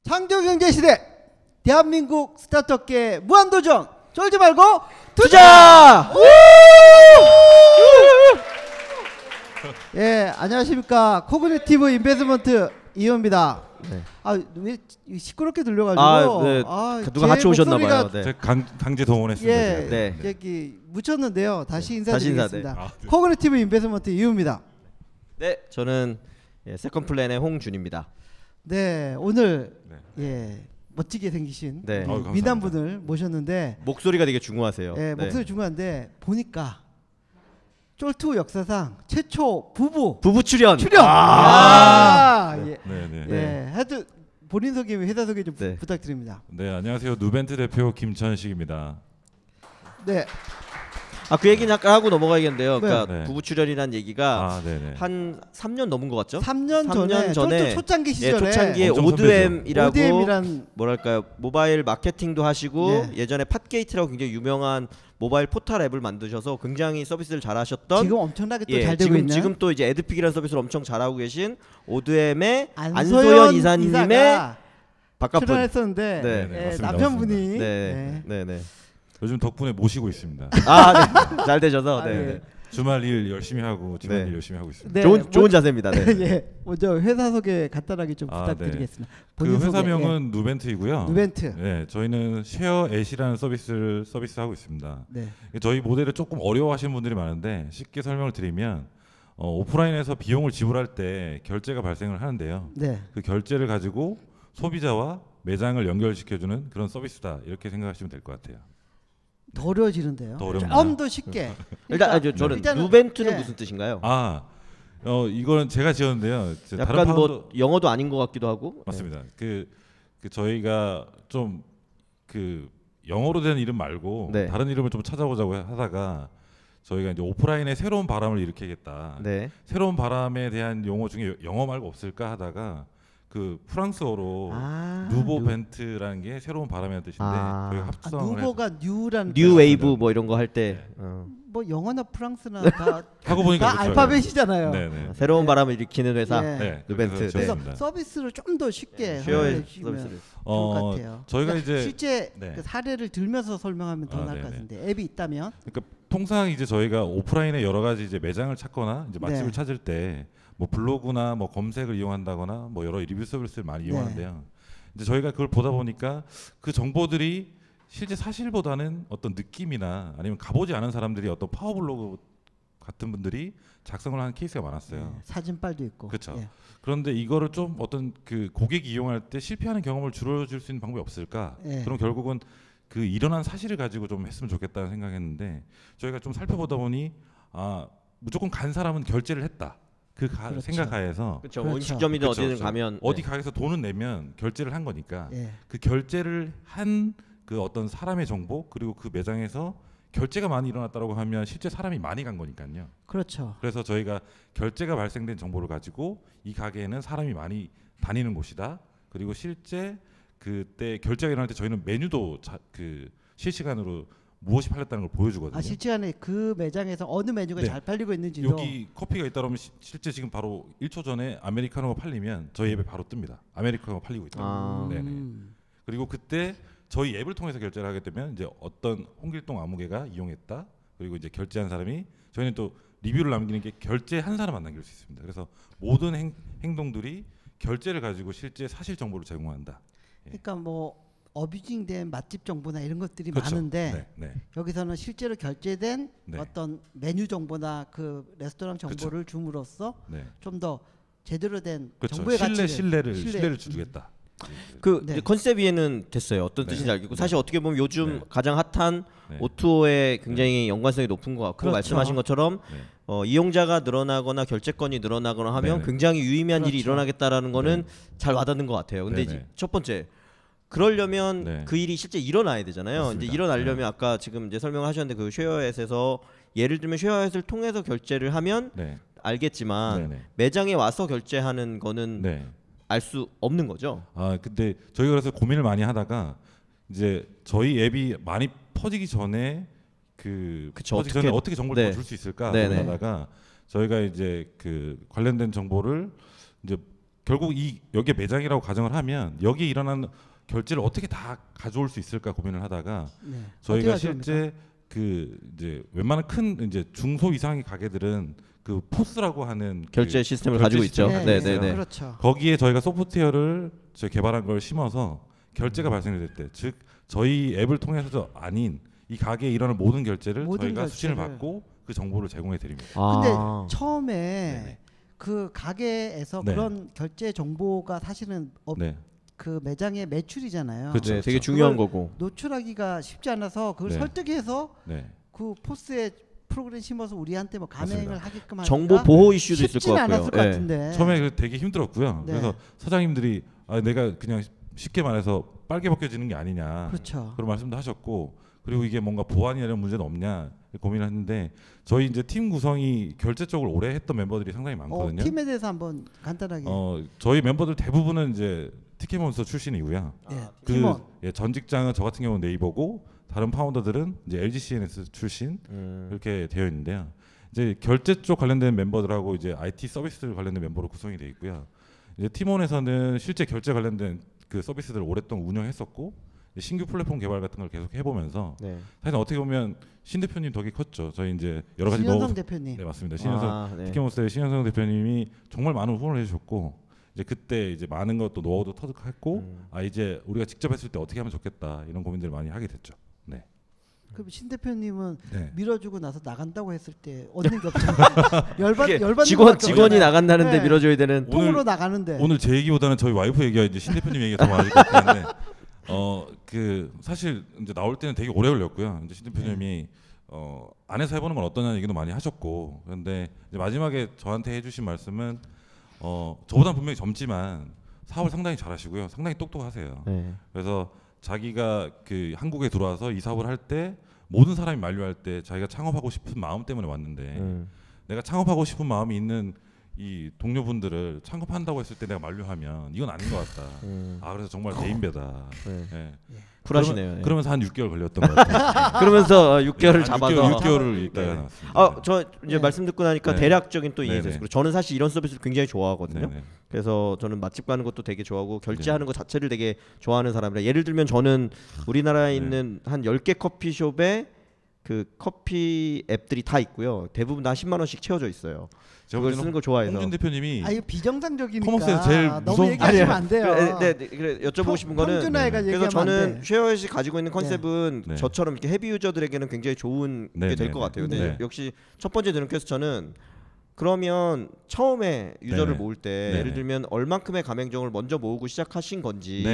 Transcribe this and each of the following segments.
창조경제시대 대한민국 스타트업계 무한도전 쫄지 말고 투자! 예, 안녕하십니까. 코그니티브 인베스먼트 이호입니다. 네. 왜 시끄럽게 들려가지고 누가 같이 오셨나봐요. 네. 강제 동원했습니다. 예, 네. 여기 묻혔는데요. 다시 다시 인사드리겠습니다. 네. 코그니티브 인베스먼트 이호입니다. 네, 저는 세컨플랜의 홍준입니다. 네, 오늘 네. 멋지게 생기신 네. 미남분을 모셨는데 목소리가 되게 중요하세요. 네, 목소리 중요한데 보니까 쫄투 역사상 최초 부부 출연. 예. 네. 예. 하여튼 본인 소개, 회사 소개 좀 네. 부탁드립니다. 네, 안녕하세요. 누벤트 대표 김천식입니다. 네. 그 얘기는 잠깐 하고 넘어가야겠는데요. 그러니까 네. 부부 출연이라는 얘기가 네네. 한 3년 넘은 것 같죠? 3년 3년 전에 쫄투 초창기 시절에 초창기에 엄청 ODM이라고 ODM이란 뭐랄까요, 모바일 마케팅도 하시고 네. 예전에 팟게이트라고 굉장히 유명한 모바일 포털 앱을 만드셔서 굉장히 서비스를 잘하셨던, 지금 엄청나게 또 잘 되고 있는 지금 또 이제 에드픽이라는 서비스를 엄청 잘하고 계신 ODM의 안소연 안소연 이사님의 이사가 바깥분. 출연했었는데 네, 맞습니다. 남편분이 네. 요즘 덕분에 모시고 있습니다. 네. 잘 되셔서 아, 네. 예. 주말 일 열심히 하고 집안 네. 일 열심히 하고 있습니다. 네, 좋은 자세입니다. 네. 예. 먼저 회사 소개 간단하게 좀 아, 부탁드리겠습니다. 그 본인 소개, 회사명은 누벤트이고요. 누벤트. 네, 저희는 쉐어 앳이라는 서비스를 서비스하고 있습니다. 네. 저희 모델을 조금 어려워하시는 분들이 많은데 쉽게 설명을 드리면 오프라인에서 비용을 지불할 때 결제가 발생을 하는데요. 네. 그 결제를 가지고 소비자와 매장을 연결시켜주는 그런 서비스다, 이렇게 생각하시면 될 것 같아요. 더 어려워지는데요. 더 어렵나요? 좀 더 쉽게. 일단 저는 일단은, 누벤트는 예. 무슨 뜻인가요? 이거는 제가 지었는데요. 약간 뭐 영어도 아닌 것 같기도 하고. 맞습니다. 그 저희가 좀 영어로 된 이름 말고 네. 다른 이름을 좀 찾아보자고 하다가 저희가 이제 오프라인에 새로운 바람을 일으키겠다. 네. 새로운 바람에 대한 용어 중에 영어 말고 없을까 하다가 그 프랑스어로 누보 벤트라는 게 새로운 바람이라는 뜻인데 저희가 합성을 누보가 뉴라는 뉴 웨이브 뭐 이런 거 할 때 뭐 영어나 프랑스나 다 하고 보니까 다 알파벳이잖아요. 네네. 새로운 바람을 일으키는 회사 네. 누벤트. 그래서 그래서 지었습니다. 서비스를 좀 더 쉽게 쉐어의 해주시면 서비스를. 좋을 것 같아요. 저희가 그러니까 이제 실제 네. 그 사례를 들면서 설명하면 더 나을 것 네네. 같은데 앱이 있다면 그러니까 통상 이제 저희가 오프라인에 여러 가지 이제 매장을 찾거나 이제 맛집을 네. 찾을 때 뭐 블로그나 뭐 검색을 이용한다거나 뭐 여러 리뷰 서비스를 많이 네. 이용하는데요. 이제 저희가 그걸 보다 보니까 그 정보들이 실제 사실보다는 어떤 느낌이나 아니면 가보지 않은 사람들이 어떤 파워블로그 같은 분들이 작성을 하는 케이스가 많았어요. 사진빨도 있고. 그렇죠. 예. 그런데 이거를 좀 어떤 그 고객이 이용할 때 실패하는 경험을 줄여줄 수 있는 방법이 없을까? 예. 그럼 결국은 그 일어난 사실을 가지고 좀 했으면 좋겠다는 생각했는데 저희가 좀 살펴보다 보니 무조건 간 사람은 결제를 했다. 그렇죠. 생각하에서 그렇죠. 그렇죠. 음식점이든 그렇죠, 어디든 그렇죠. 가면 어디 가게에서 돈은 내면 결제를 한 거니까 예. 그 결제를 한 그 어떤 사람의 정보 그리고 그 매장에서 결제가 많이 일어났다고 하면 실제 사람이 많이 간 거니까요. 그렇죠. 그래서 저희가 결제가 발생된 정보를 가지고 이 가게에는 사람이 많이 다니는 곳이다. 그리고 실제 그때 결제가 일어날 때 저희는 메뉴도 실시간으로 무엇이 팔렸다는 걸 보여주거든요. 실시간에 그 매장에서 어느 메뉴가 네. 잘 팔리고 있는지도 여기 커피가 있다 그러면 실제 지금 바로 1초 전에 아메리카노가 팔리면 저희 앱에 바로 뜹니다. 아메리카노가 팔리고 있다. 네네. 그리고 그때 저희 앱을 통해서 결제를 하게 되면 이제 어떤 홍길동 아무개가 이용했다. 그리고 이제 결제한 사람이 저희는 또 리뷰를 남기는 게 결제한 사람만 남길 수 있습니다. 그래서 모든 행동들이 결제를 가지고 실제 사실 정보를 제공한다. 그러니까 뭐 어뷰징된 맛집 정보나 이런 것들이 그렇죠. 많은데 네. 여기서는 실제로 결제된 네. 어떤 메뉴 정보나 그 레스토랑 정보를 줌으로써 네. 좀 더 제대로 된 그렇죠. 정보의 가치를 신뢰를 주겠다. 이제 컨셉 이해는 됐어요. 어떤 뜻인지 알겠고 사실 어떻게 보면 요즘 가장 핫한 O2O에 굉장히 연관성이 높은 것 같고 그렇죠. 말씀하신 것처럼 이용자가 늘어나거나 결제권이 늘어나거나 하면 굉장히 유의미한 일이 일어나겠다라는 거는 잘 와닿는 것 같아요. 근데 이제 첫 번째 그러려면 그 일이 실제 일어나야 되잖아요. 맞습니다. 이제 일어나려면 아까 지금 이제 설명을 하셨는데 그 쉐어앳에서 예를 들면 쉐어앳을 통해서 결제를 하면 알겠지만 매장에 와서 결제하는 거는 알 수 없는 거죠. 근데 저희가 그래서 고민을 많이 하다가 이제 저희 앱이 많이 퍼지기 전에 퍼지기 전에 어떻게 정보를 줄 수 있을까 하다가 저희가 이제 그 관련된 정보를 이제 결국 여기에 매장이라고 가정을 하면 여기에 일어난 결제를 어떻게 다 가져올 수 있을까 고민을 하다가 네. 저희가 실제 그 이제 웬만한 큰 이제 중소 이상의 가게들은 그 포스라고 하는 결제 시스템을 가지고 있죠. 네, 네. 그렇죠. 거기에 저희가 소프트웨어를 저희 개발한 걸 심어서 결제가 발생될 때, 즉 저희 앱을 통해서도 아닌 이 가게에 일어나는 모든 결제를 저희가 수신을 받고 그 정보를 제공해 드립니다. 근데 처음에 그 가게에서 그런 결제 정보가 사실은 그 매장의 매출이잖아요. 그렇죠. 되게 중요한 거고 노출하기가 쉽지 않아서 그걸 설득해서 그 포스에 프로그램 심어서 우리한테 뭐 가맹을 하게끔 하니까 정보 보호 이슈도 있을 것 같고요. 않았을 것 같은데. 처음에 되게 힘들었고요. 그래서 사장님들이 내가 그냥 쉽게 말해서 빨개 벗겨지는 게 아니냐 그런 말씀도 하셨고, 그리고 이게 뭔가 보안이나 이런 문제는 없냐 고민을 했는데 저희 이제 팀 구성이 결제 쪽을 오래 했던 멤버들이 상당히 많거든요. 팀에 대해서 한번 간단하게. 저희 멤버들 대부분은 이제 티켓몬스터 출신이고요. 전 직장은 저 같은 경우는 네이버고 다른 파운더들은 이제 LG CNS 출신 이렇게 되어 있는데요. 이제 결제 쪽 관련된 멤버들하고 이제 IT 서비스 관련된 멤버로 구성이 되어 있고요. 이제 팀원에서는 실제 결제 관련된 그 서비스들을 오랫동안 운영했었고 신규 플랫폼 개발 같은 걸 계속 해보면서 사실 어떻게 보면 신 대표님 덕이 컸죠. 저희 이제 여러 가지 신현성 대표님. 네, 맞습니다. 신현성 티켓몬스터의 신현성 대표님이 정말 많은 후원을 해주셨고 이제 그때 이제 많은 것도 노하우도 터득했고 이제 우리가 직접 했을 때 어떻게 하면 좋겠다 이런 고민들을 많이 하게 됐죠. 네. 그럼 신 대표님은 밀어주고 나서 나간다고 했을 때 얻는 게 없잖아요. 열받는 직원이 나간다는데 밀어줘야 되는 통으로 나가는데. 오늘 제 얘기보다는 저희 와이프 얘기가 이제 신 대표님 얘기가 더 많을 것 같은데 그 사실 이제 나올 때는 되게 오래 걸렸고요. 이제 신 대표님이 안에서 해보는 건 어떠냐는 얘기도 많이 하셨고, 그런데 이제 마지막에 저한테 해주신 말씀은 저보다는 분명히 젊지만 사업을 상당히 잘하시고요, 상당히 똑똑하세요. 그래서 자기가 그 한국에 들어와서 이 사업을 할 때 모든 사람이 만류할 때 자기가 창업하고 싶은 마음 때문에 왔는데 내가 창업하고 싶은 마음이 있는 이 동료분들을 창업한다고 했을 때 내가 만류하면 이건 아닌 것 같다. 그래서 정말 대인배다. 쿨하시네요. 그러면서 한 6개월 걸렸던 것 같아요. 그러면서 6개월을 잡아서 6개월을 있다가 나왔습니다. 저 이제 말씀 듣고 나니까 대략적인 또 이해가 됐어요. 저는 사실 이런 서비스를 굉장히 좋아하거든요. 그래서 저는 맛집 가는 것도 되게 좋아하고 결제하는 것 자체를 되게 좋아하는 사람이라, 예를 들면 저는 우리나라에 있는 한 10개 커피숍에 그 커피 앱들이 다 있고요. 대부분 다 10만 원씩 채워져 있어요. 그걸 쓰는 걸 좋아해서. 홍준 대표님이 이거 비정상적이니까 커머스에서 제일 너무 얘기하시면 안 돼요. 그래 여쭤보고 싶은 거는 그래서 저는 쉐어잇이 가지고 있는 컨셉은 저처럼 이렇게 헤비 유저들에게는 굉장히 좋은 게 될 것 같아요. 근데 역시 첫 번째 드는 퀘스천은 그러면 처음에 유저를 모을 때 예를 들면 얼만큼의 가맹점을 먼저 모으고 시작하신 건지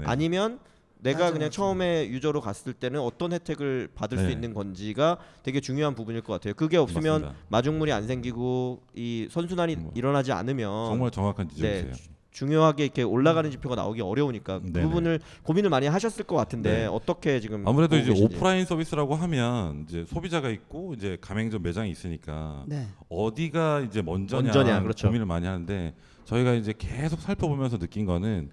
아니면 내가 그냥 처음에 유저로 갔을 때는 어떤 혜택을 받을 수 있는 건지가 되게 중요한 부분일 것 같아요. 그게 없으면 맞습니다. 마중물이 안 생기고 이 선순환이 일어나지 않으면 정말 정확한 지적이세요. 중요하게 이렇게 올라가는 지표가 나오기 어려우니까 그 부분을 고민을 많이 하셨을 것 같은데 어떻게 지금 아무래도 이제 오프라인 서비스라고 하면 이제 소비자가 있고 이제 가맹점 매장이 있으니까 어디가 이제 먼저냐 그렇죠. 고민을 많이 하는데 저희가 이제 계속 살펴보면서 느낀 거는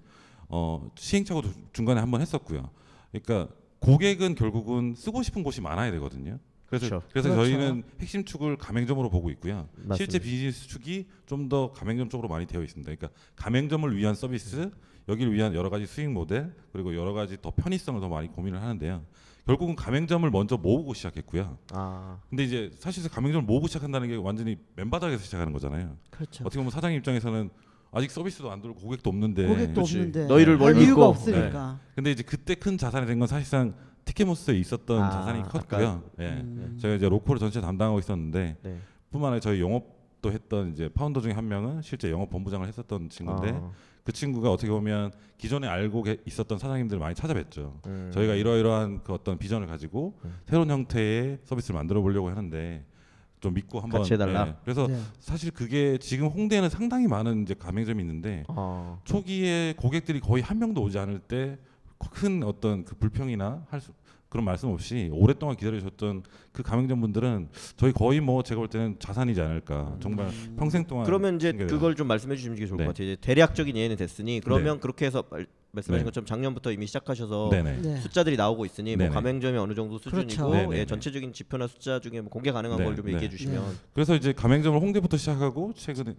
시행착오도 중간에 한번 했었고요. 그러니까 고객은 결국은 쓰고 싶은 곳이 많아야 되거든요. 그래서 저희는 핵심 축을 가맹점으로 보고 있고요. 맞습니다. 실제 비즈니스 축이 좀 더 가맹점 쪽으로 많이 되어 있습니다. 그러니까 가맹점을 위한 서비스, 여기를 위한 여러 가지 수익 모델, 그리고 여러 가지 더 편의성을 더 많이 고민을 하는데요. 결국은 가맹점을 먼저 모으고 시작했고요. 근데 이제 사실 가맹점을 모으고 시작한다는 게 완전히 맨바닥에서 시작하는 거잖아요. 그렇죠. 어떻게 보면 사장님 입장에서는 아직 서비스도 안 들고 고객도 없는데 너희를 뭘 믿고 이유가 없으니까. 근데 이제 그때 큰 자산이 된 건 사실상 티켓몬스터에 있었던 자산이 컸고요. 저희가 이제 로컬을 전체 담당하고 있었는데 뿐만 아니라 저희 영업도 했던 이제 파운더 중에 한 명은 실제 영업 본부장을 했었던 친구인데 그 친구가 어떻게 보면 기존에 알고 있었던 사장님들을 많이 찾아뵀죠. 저희가 이러이러한 그 어떤 비전을 가지고 새로운 형태의 서비스를 만들어 보려고 하는데 좀 믿고 한번 같이 해달라. 그래서 사실 그게 지금 홍대에는 상당히 많은 이제 가맹점이 있는데 초기에 고객들이 거의 한 명도 오지 않을 때 큰 어떤 그 불평이나 그런 말씀 없이 오랫동안 기다리셨던 그 가맹점 분들은 저희 거의 뭐 제가 볼 때는 자산이지 않을까. 정말 평생 동안. 그러면 이제 그걸 좀 말씀해 주시는 게 좋을 것 같아요. 이제 대략적인 예는 됐으니 그러면 그렇게 해서 말씀하신 네. 것처럼 작년부터 이미 시작하셔서 네. 숫자들이 나오고 있으니 뭐 네네. 가맹점이 어느 정도 수준이고 그렇죠. 예, 전체적인 지표나 숫자 중에 뭐 공개 가능한 네. 걸 좀 네. 얘기해 주시면. 그래서 이제 가맹점을 홍대부터 시작하고 최근에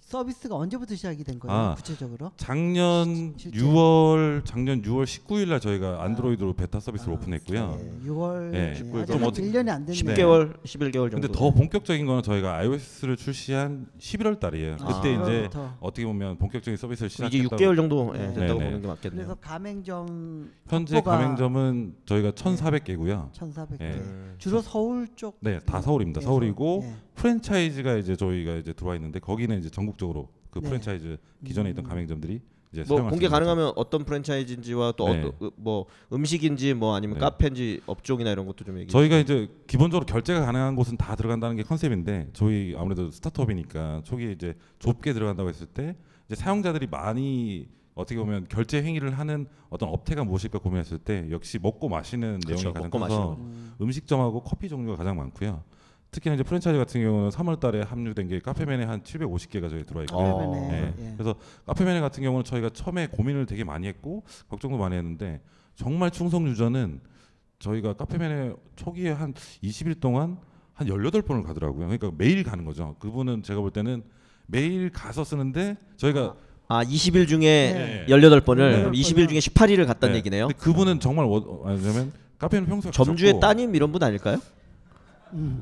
서비스가 언제부터 시작이 된 거예요? 아, 구체적으로? 작년 실제. 6월 19일 날 저희가 안드로이드로 베타 서비스를 오픈했고요. 네, 6월 네. 아직 좀 어떻게 1년이 안 됐네요. 10개월, 11개월 정도. 근데 더 본격적인 거는 저희가 iOS를 출시한 11월 달이에요. 그때 이제 11월부터. 어떻게 보면 본격적인 서비스를 이제 시작했다고. 6개월 정도 예, 네. 됐다고 네네. 보는 게 맞겠네요. 그래서 가맹점 현재 확보가 가맹점은 저희가 1,400개고요. 1,400개. 네. 주로 서울 쪽. 네, 다 서울입니다. 네, 서울이고 네. 프랜차이즈가 이제 저희가 이제 들어와 있는데 거기는 이제 전국적으로 그 네. 프랜차이즈 기존에 있던 가맹점들이 이제 뭐 사용할 수 공개 있는 가능하면 어떤 프랜차이즈인지와 또 네. 뭐 음식인지 뭐 아니면 네. 카페인지 업종이나 이런 것도 좀 얘기해 저희가 이제 기본적으로 결제가 가능한 곳은 다 들어간다는 게 컨셉인데 저희 아무래도 스타트업이니까 초기에 이제 좁게 들어간다고 했을 때 이제 사용자들이 많이 어떻게 보면 결제 행위를 하는 어떤 업태가 무엇일까 고민했을 때 역시 먹고 마시는 그렇죠. 내용이 가장 먹고 커서 음식점하고 커피 종류가 가장 많고요. 특히나 이제 프랜차이즈 같은 경우는 3월달에 합류된 게 카페맨에 한 750개가 저희 들어와 있고요. 카페맨에. 네. 예. 그래서 카페맨 같은 경우는 저희가 처음에 고민을 되게 많이 했고 걱정도 많이 했는데 정말 충성 유저는 저희가 카페맨에 초기에 한 20일 동안 한 18번을 가더라고요. 그러니까 매일 가는 거죠. 그분은 제가 볼 때는 매일 가서 쓰는데 저희가 20일 중에 네. 18번을 네. 20일 중에 18일을 갔다는 네. 얘기네요. 근데 그분은 정말 왜냐면 카페는 평소에 점주의 가셨고 따님 이런 분 아닐까요?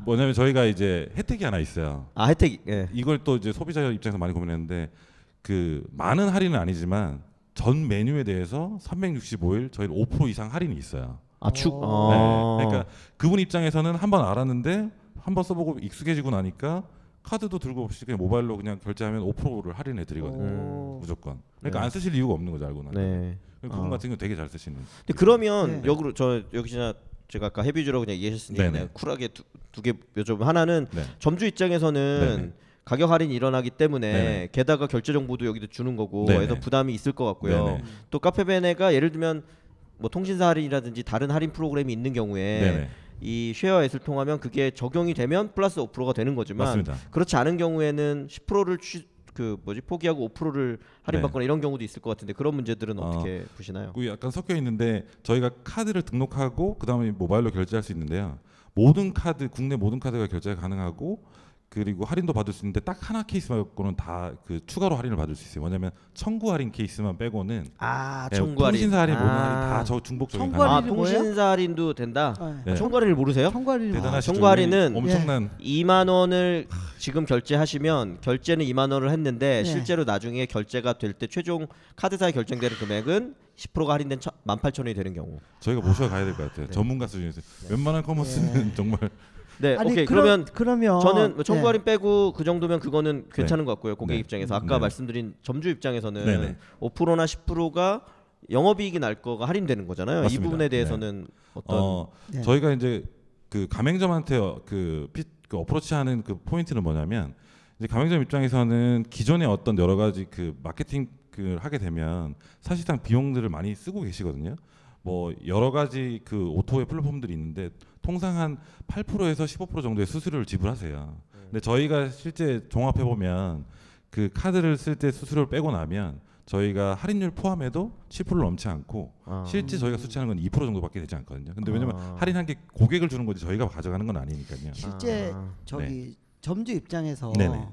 뭐냐면 저희가 이제 혜택이 하나 있어요. 혜택. 예. 이걸 또 이제 소비자 입장에서 많이 고민했는데 그 많은 할인은 아니지만 전 메뉴에 대해서 365일 저희 5% 이상 할인이 있어요. 네. 그러니까 그분 입장에서는 한번 알았는데 한번 써보고 익숙해지고 나니까 카드도 들고 없이 그냥 모바일로 그냥 결제하면 5%를 할인해 드리거든요. 무조건. 그러니까 네. 안 쓰실 이유가 없는 거죠, 알고 나면. 네. 그분 같은 경우 되게 잘 쓰시는. 근데 그러면 네. 역으로 저 역시나 제가 아까 헤비주라고 그냥 얘기하셨으니까 네네. 그냥 쿨하게 두 개 여쭤보면 하나는 네. 점주 입장에서는 네네. 가격 할인이 일어나기 때문에 네네. 게다가 결제 정보도 여기도 주는 거고 네네. 해서 부담이 있을 것 같고요. 네네. 또 카페베네가 예를 들면 뭐 통신사 할인이라든지 다른 할인 프로그램이 있는 경우에 네네. 이 쉐어 앱을 통하면 그게 적용이 되면 플러스 5%가 되는 거지만 맞습니다. 그렇지 않은 경우에는 10%를 포기하고 5%를 할인받거나 이런 경우도 있을 것 같은데 그런 문제들은 어떻게 보시나요? 그 약간 섞여 있는데 저희가 카드를 등록하고 그다음에 모바일로 결제할 수 있는데요. 모든 카드 국내 모든 카드가 결제가 가능하고 그리고 할인도 받을 수 있는데 딱 하나 케이스 말고는 다 그 추가로 할인을 받을 수 있어요. 뭐냐면 청구 할인 케이스만 빼고는 청구 할인. 통신사 할인 모든 할인 다 저 중복적인 청구 가능. 할인이 뭐예요? 통신사 할인도 된다. 네. 청구 할인을 모르세요? 청구 할인 대단하시죠. 청구 할인은 엄청난 2만 원을 지금 결제하시면 결제는 2만 원을 했는데 네. 실제로 나중에 결제가 될 때 최종 카드사에 결정되는 금액은 10%가 할인된 18,000원이 되는 경우. 저희가 모셔 가야 될 것 같아요. 네. 전문가 수준에서 웬만한 커머스는 정말 네, 아니, 오케이. 그러면 저는 뭐 청구 네. 할인 빼고 그 정도면 그거는 괜찮은 것 같고요. 고객 네. 입장에서 아까 네. 말씀드린 점주 입장에서는 네네. 5%나 10%가 영업이익이 날 거가 할인되는 거잖아요. 맞습니다. 이 부분에 대해서는 어떤 네. 저희가 이제 그 가맹점한테 그 어프로치하는 그 포인트는 뭐냐면 이제 가맹점 입장에서는 기존의 어떤 여러 가지 그 마케팅을 하게 되면 사실상 비용들을 많이 쓰고 계시거든요. 뭐 여러 가지 그 오토의 플랫폼들이 있는데 통상 한 8%에서 15% 정도의 수수료를 지불하세요. 근데 저희가 실제 종합해 보면 그 카드를 쓸 때 수수료를 빼고 나면 저희가 할인율 포함해도 7%를 넘지 않고 실제 저희가 수취하는 건 2% 정도밖에 되지 않거든요. 근데 왜냐면 할인한 게 고객을 주는 거지 저희가 가져가는 건 아니니까요. 실제 저기 점주 입장에서 네네.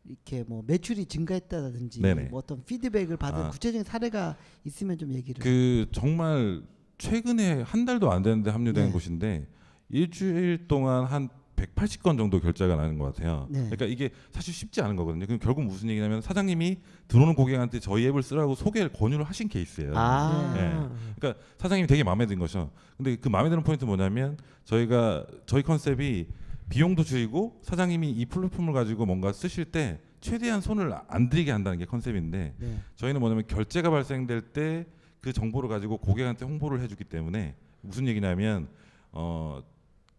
이렇게 뭐 매출이 증가했다든지 네네. 뭐 어떤 피드백을 받은 구체적인 사례가 있으면 좀 얘기를. 그 정말 최근에 한 달도 안 됐는데 합류된 네. 곳인데 일주일 동안 한 180건 정도 결제가 나는 것 같아요. 네. 그러니까 이게 사실 쉽지 않은 거거든요. 그럼 결국 무슨 얘기냐면 사장님이 들어오는 고객한테 저희 앱을 쓰라고 소개를 권유를 하신 케이스예요. 네. 그러니까 사장님이 되게 마음에 든 거죠. 근데 그 마음에 드는 포인트 뭐냐면 저희 컨셉이 비용도 줄이고 사장님이 이 플랫폼을 가지고 뭔가 쓰실 때 최대한 손을 안 들이게 한다는 게 컨셉인데 네. 저희는 뭐냐면 결제가 발생될 때 그 정보를 가지고 고객한테 홍보를 해주기 때문에 무슨 얘기냐면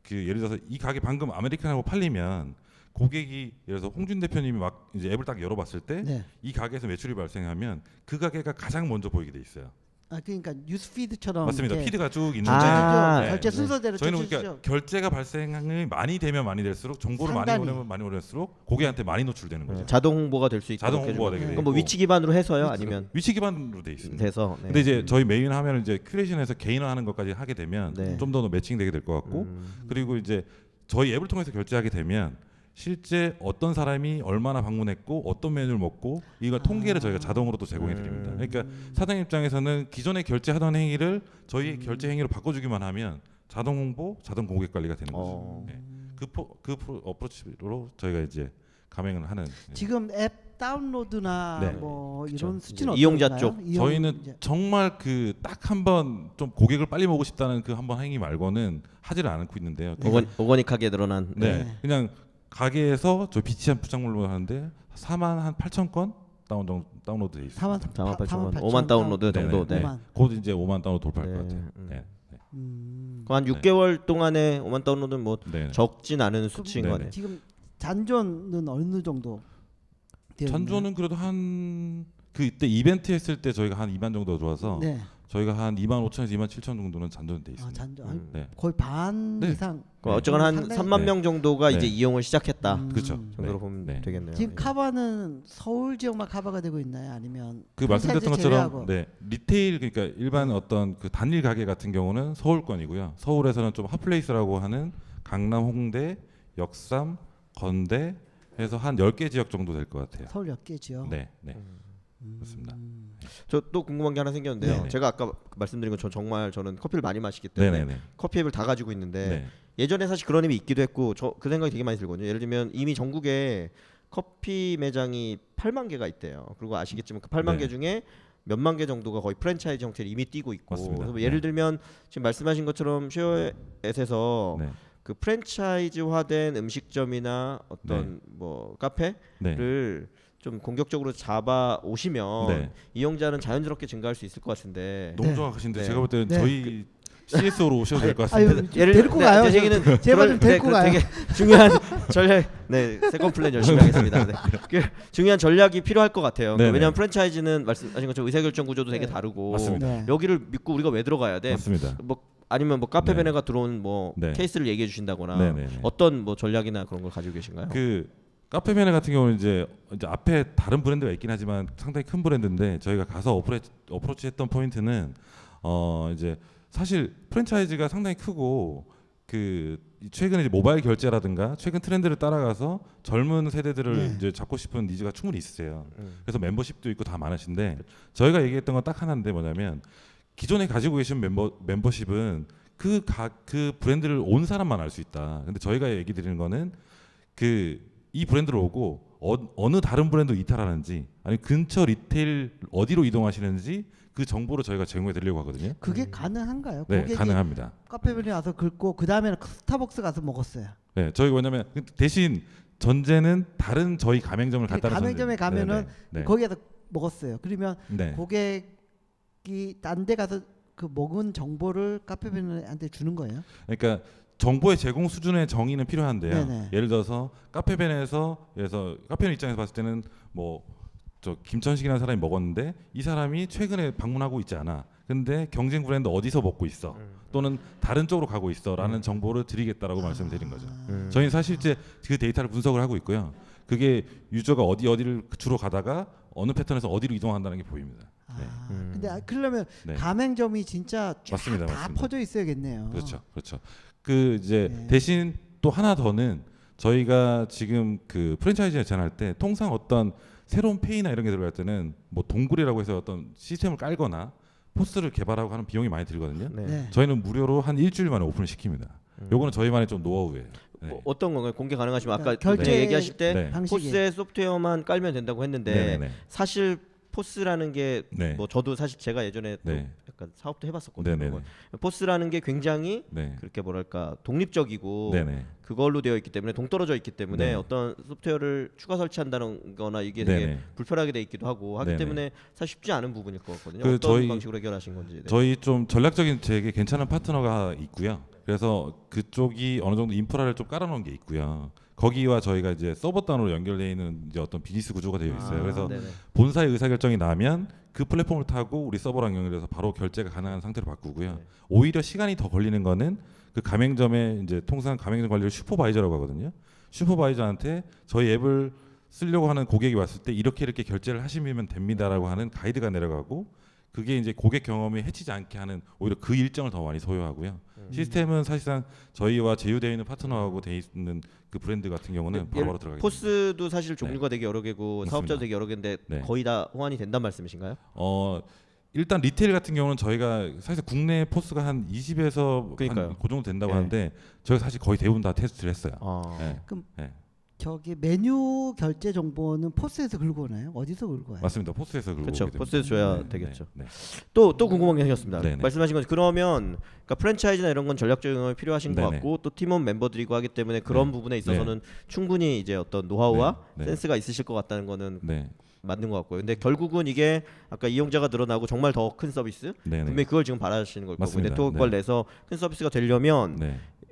그 예를 들어서 이 가게 방금 아메리카노 팔리면 고객이 예를 들어서 홍준 대표님이 막 이제 앱을 딱 열어봤을 때 이 네. 가게에서 매출이 발생하면 그 가게가 가장 먼저 보이게 돼 있어요. 그러니까 뉴스피드처럼 맞습니다. 피드가 쭉 있는데 결제 순서대로 저희는 그러니까 결제가 발생이 많이 되면 많이 될수록 정보를 많이 보내면 많이 보낼수록 고객한테 많이 노출되는 거죠. 자동 홍보가 될 수 있고. 자동 홍보가 되게 되고. 뭐 위치 기반으로 해서요, 아니면 위치 기반으로 돼 있습니다. 돼서. 근데 이제 저희 메인 하면 이제 큐레이션에서 개인화하는 것까지 하게 되면 좀 더 매칭되게 될 것 같고, 그리고 이제 저희 앱을 통해서 결제하게 되면 실제 어떤 사람이 얼마나 방문했고 어떤 메뉴를 먹고 이거 통계를 저희가 자동으로 또 제공해 드립니다. 그러니까 사장님 입장에서는 기존에 결제하던 행위를 저희 결제 행위로 바꿔주기만 하면 자동 홍보, 자동 고객 관리가 되는 거죠. 네. 그 어프로치로 저희가 이제 감행을 하는. 지금 앱 다운로드나 뭐 이런 수치는 이용자 쪽 저희는 정말 그 딱 한번 좀 고객을 빨리 모으고 싶다는 그 한번 행위 말고는 하지를 않고 있는데요. 오거닉하게 늘어난. 그냥 가게에서 저 비치한 부착물로 하는데 48,000건 다운로드 돼 있어요. 48,000건, 5만 다운로드 정도. 곧 이제 5만 다운로드 돌파할 것 같아요. 한 6개월 동안에 5만 다운로드는 뭐 적진 않은 수치인 거 같아요. 지금 잔존은 어느 정도? 잔존은 그래도 한 그때 이벤트 했을 때 저희가 한 2만 정도 들어와서 저희가 한 25,000에서 27,000 정도는 잔존돼 있습니다. 잔존 거의 반 이상. 어쨌거나 한 3만 명 정도가 이제 이용을 시작했다. 그렇죠. 정도로 보면 되겠네요. 지금 카바는 서울 지역만 카바가 되고 있나요? 아니면 그 말씀드렸던 것처럼 리테일 그러니까 일반 어떤 그 단일 가게 같은 경우는 서울권이고요. 서울에서는 좀 핫플레이스라고 하는 강남, 홍대, 역삼, 건대 해서 한 10개 지역 정도 될 것 같아요. 서울 10개 지역. 네. 그렇습니다. 저 또 궁금한 게 하나 생겼는데요. 제가 아까 말씀드린 것처럼 정말 저는 커피를 많이 마시기 때문에 커피 앱을 다 가지고 있는데 예전에 사실 그런 앱이 있기도 했고 저 그 생각이 되게 많이 들거든요. 예를 들면 이미 전국에 커피 매장이 8만 개가 있대요. 그리고 아시겠지만 그 8만 개 중에 몇만 개 정도가 거의 프랜차이즈 형태로 이미 뛰고 있고. 그래서 뭐 예를 들면 지금 말씀하신 것처럼 쉐어앳에서 그 프랜차이즈화된 음식점이나 어떤 뭐 카페를 좀 공격적으로 잡아 오시면 이용자는 자연스럽게 증가할 수 있을 것 같은데. 너무 정확하신데 제가 볼 때는 저희 CSO로 오셔도 될 것 같습니다. 데리고 가요. 제발 좀 데리고 가요. 되게 중요한 전략. 세컨 플랜 열심히 하겠습니다. 그 중요한 전략이 필요할 것 같아요. 왜냐하면 프랜차이즈는 말씀하신 것처럼 의사결정 구조도 되게 다르고 여기를 믿고 우리가 왜 들어가야 돼? 맞습니다. 뭐 아니면 뭐 카페 베네가 들어온 뭐 케이스를 얘기해 주신다거나 어떤 뭐 전략이나 그런 걸 가지고 계신가요? 그 카페 베네 같은 경우는 이제 앞에 다른 브랜드가 있긴 하지만 상당히 큰 브랜드인데 저희가 가서 어프로치했던 포인트는 이제 사실 프랜차이즈가 상당히 크고 그 최근에 이제 모바일 결제라든가 최근 트렌드를 따라가서 젊은 세대들을 이제 잡고 싶은 니즈가 충분히 있으세요. 그래서 멤버십도 있고 다 많으신데 저희가 얘기했던 건 딱 하나인데 뭐냐면 기존에 가지고 계신 멤버십은 그 브랜드를 온 사람만 알 수 있다. 근데 저희가 얘기 드리는 거는 이 브랜드를 오고 어느 다른 브랜드 이탈하는지 아니 근처 리테일 어디로 이동하시는지 그 정보를 저희가 제공해 드리려고 하거든요. 그게 가능한가요? 네, 가능합니다. 카페베네 와서 긁고 그 다음에는 스타벅스 가서 먹었어요. 네, 저희가 왜냐면 대신 전제는 다른 저희 가맹점을 갔다는 가맹점에 가면은 거기에서 먹었어요. 그러면 고객이 딴 데 가서 그 먹은 정보를 카페베네한테 주는 거예요? 그러니까 정보의 제공 수준의 정의는 필요한데요. 예를 들어서 카페베네에서 카페베네 입장에서 봤을 때는 뭐 저 김천식이라는 사람이 먹었는데 이 사람이 최근에 방문하고 있지 않아. 근데 경쟁 브랜드 어디서 먹고 있어. 또는 다른 쪽으로 가고 있어라는 정보를 드리겠다라고 말씀드린 거죠. 저희는 사실 이제 그 데이터를 분석을 하고 있고요. 그게 유저가 어디를 주로 가다가 어느 패턴에서 어디로 이동한다는 게 보입니다. 근데 그러려면 가맹점이 진짜 맞습니다. 다 퍼져 있어야겠네요. 그렇죠. 그 이제 대신 또 하나 더는 저희가 지금 그 프랜차이즈에 제안할 때 통상 어떤 새로운 페이나 이런 게 들어갈 때는 뭐 동굴이라고 해서 어떤 시스템을 깔거나 포스를 개발하고 하는 비용이 많이 들거든요. 저희는 무료로 한 일주일 만에 오픈을 시킵니다. 요거는 저희만의 좀 노하우예요. 어떤 건가요? 공개 가능하시면 아까 결제 얘기하실 때 포스의 소프트웨어만 깔면 된다고 했는데 사실 포스라는 게 뭐 저도 사실 제가 예전에 또 약간 사업도 해봤었거든요. 포스라는 게 굉장히 그렇게 뭐랄까 독립적이고 그걸로 되어 있기 때문에 동떨어져 있기 때문에 어떤 소프트웨어를 추가 설치한다는 거나 이게 되게 불편하게 돼 있기도 하기 때문에 사실 쉽지 않은 부분일 것 같거든요. 어떤 저희, 방식으로 해결하신 건지. 저희 좀 전략적인 되게 괜찮은 파트너가 있고요. 그래서 그쪽이 어느 정도 인프라를 좀 깔아놓은 게 있고요. 거기와 저희가 이제 서버 단으로 연결되어 있는 이제 어떤 비즈니스 구조가 되어 있어요. 그래서 본사의 의사결정이 나면 그 플랫폼을 타고 우리 서버랑 연결해서 바로 결제가 가능한 상태로 바꾸고요. 오히려 시간이 더 걸리는 거는 그 가맹점의 이제 통상 가맹점 관리를 슈퍼바이저라고 하거든요. 슈퍼바이저한테 저희 앱을 쓰려고 하는 고객이 왔을 때 이렇게 결제를 하시면 됩니다라고 하는 가이드가 내려가고, 그게 이제 고객 경험이 해치지 않게 하는 오히려 그 일정을 더 많이 소요하고요. 시스템은 사실상 저희와 제휴되어 있는 파트너하고 되어 있는 그 브랜드 같은 경우는 바로바로 들어가게 포스도 됩니다. 사실 종류가 되게 여러 개고 사업자도 되게 여러 개인데 거의 다 호환이 된단 말씀이신가요? 일단 리테일 같은 경우는 저희가 사실 국내 포스가 한 20에서 한 그 정도 된다고 하는데 저희가 사실 거의 대부분 다 테스트를 했어요. 그럼 저기 메뉴 결제 정보는 포스에서 긁고 오나요? 어디서 긁고 와요? 맞습니다. 포스에서 긁고 그렇죠. 오게 포스에서 줘야 되겠죠. 네. 또 궁금한 게 생겼습니다. 말씀하신 건 그러면 그러니까 프랜차이즈나 이런 건 전략적인 경험이 필요하신 것 같고 또 팀원 멤버들이고 하기 때문에 그런 부분에 있어서는 충분히 이제 어떤 노하우와 센스가 있으실 것 같다는 거는 맞는 것 같고요. 근데 결국은 이게 아까 이용자가 늘어나고 정말 더 큰 서비스 분명히 그걸 지금 바라시는 걸 거고, 근데 또 그걸 내서 큰 서비스가 되려면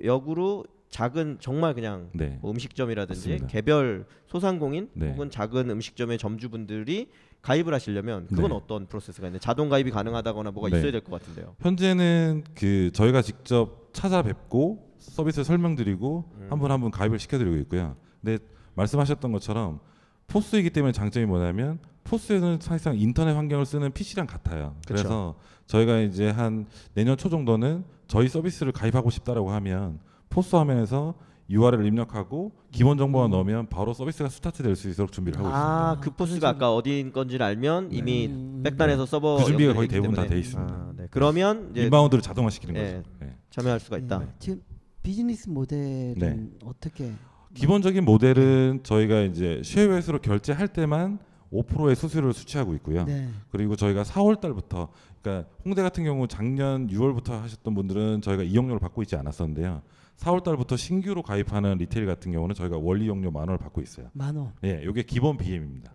역으로 작은 정말 그냥 뭐 음식점이라든지 맞습니다. 개별 소상공인 혹은 작은 음식점의 점주분들이 가입을 하시려면 그건 어떤 프로세스가 있나요? 자동 가입이 가능하다거나 뭐가 있어야 될 것 같은데요. 현재는 그 저희가 직접 찾아뵙고 서비스 설명드리고 한 분 한 분 가입을 시켜드리고 있고요. 근데 말씀하셨던 것처럼 포스이기 때문에 장점이 뭐냐면 포스는 사실상 인터넷 환경을 쓰는 PC랑 같아요. 그래서 저희가 이제 한 내년 초 정도는 저희 서비스를 가입하고 싶다라고 하면 포스 화면에서 URL을 입력하고 기본 정보만 넣으면 바로 서비스가 스타트 될 수 있도록 준비를 하고 있습니다. 그 포스가 아까 어디인 건지를 알면 이미 백단에서 서버 그 준비가 거의 대부분 다 돼 있습니다. 그러면 이제 인바운드를 자동화시키는 거죠. 참여할 수가 있다. 지금 비즈니스 모델은 어떻게? 기본적인 모델은 저희가 이제 쉐어웨이스로 결제할 때만 5%의 수수료를 수취하고 있고요. 그리고 저희가 4월 달부터, 그러니까 홍대 같은 경우 작년 6월부터 하셨던 분들은 저희가 이용료를 받고 있지 않았었는데요. 4월 달부터 신규로 가입하는 리테일 같은 경우는 저희가 원리 이용료 10,000원을 받고 있어요. 10,000원. 이게 기본 BM입니다.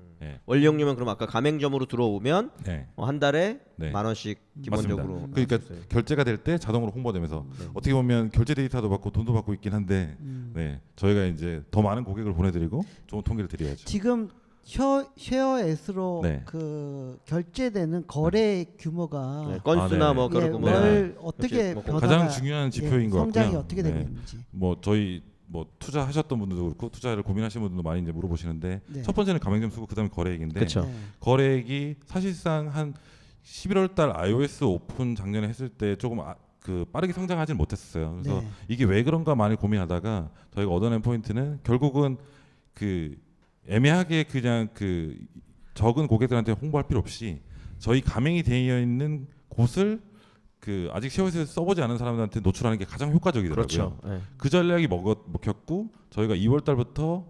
원리 이용료면 그럼 아까 가맹점으로 들어오면 한 달에 10,000원씩 기본적으로. 맞습니다. 그러니까 결제가 될 때 자동으로 홍보되면서 어떻게 보면 결제 데이터도 받고 돈도 받고 있긴 한데 저희가 이제 더 많은 고객을 보내드리고 좋은 통계를 드려야죠. 지금 쉐어S로 그 결제되는 거래 규모가 건수나 뭐 그런 거 어떻게 변화가 가장 중요한 지표인 것 같고요. 성장이 어떻게 되고 있는지. 뭐 저희 뭐 투자하셨던 분들도 그렇고 투자를 고민하시는 분들도 많이 이제 물어보시는데 첫 번째는 가맹점 수고 그다음에 거래액인데 거래액이 사실상 한 11월 달 iOS 오픈 작년에 했을 때 조금 그 빠르게 성장하지는 못했어요. 그래서 이게 왜 그런가 많이 고민하다가 저희가 얻어낸 포인트는 결국은 그 애매하게 그냥 그 적은 고객들한테 홍보할 필요 없이 저희 가맹이 되어 있는 곳을 그 아직 쉐어웨이스에서 써보지 않은 사람들한테 노출하는 게 가장 효과적이더라고요. 그 전략이 먹혔고 저희가 2월 달부터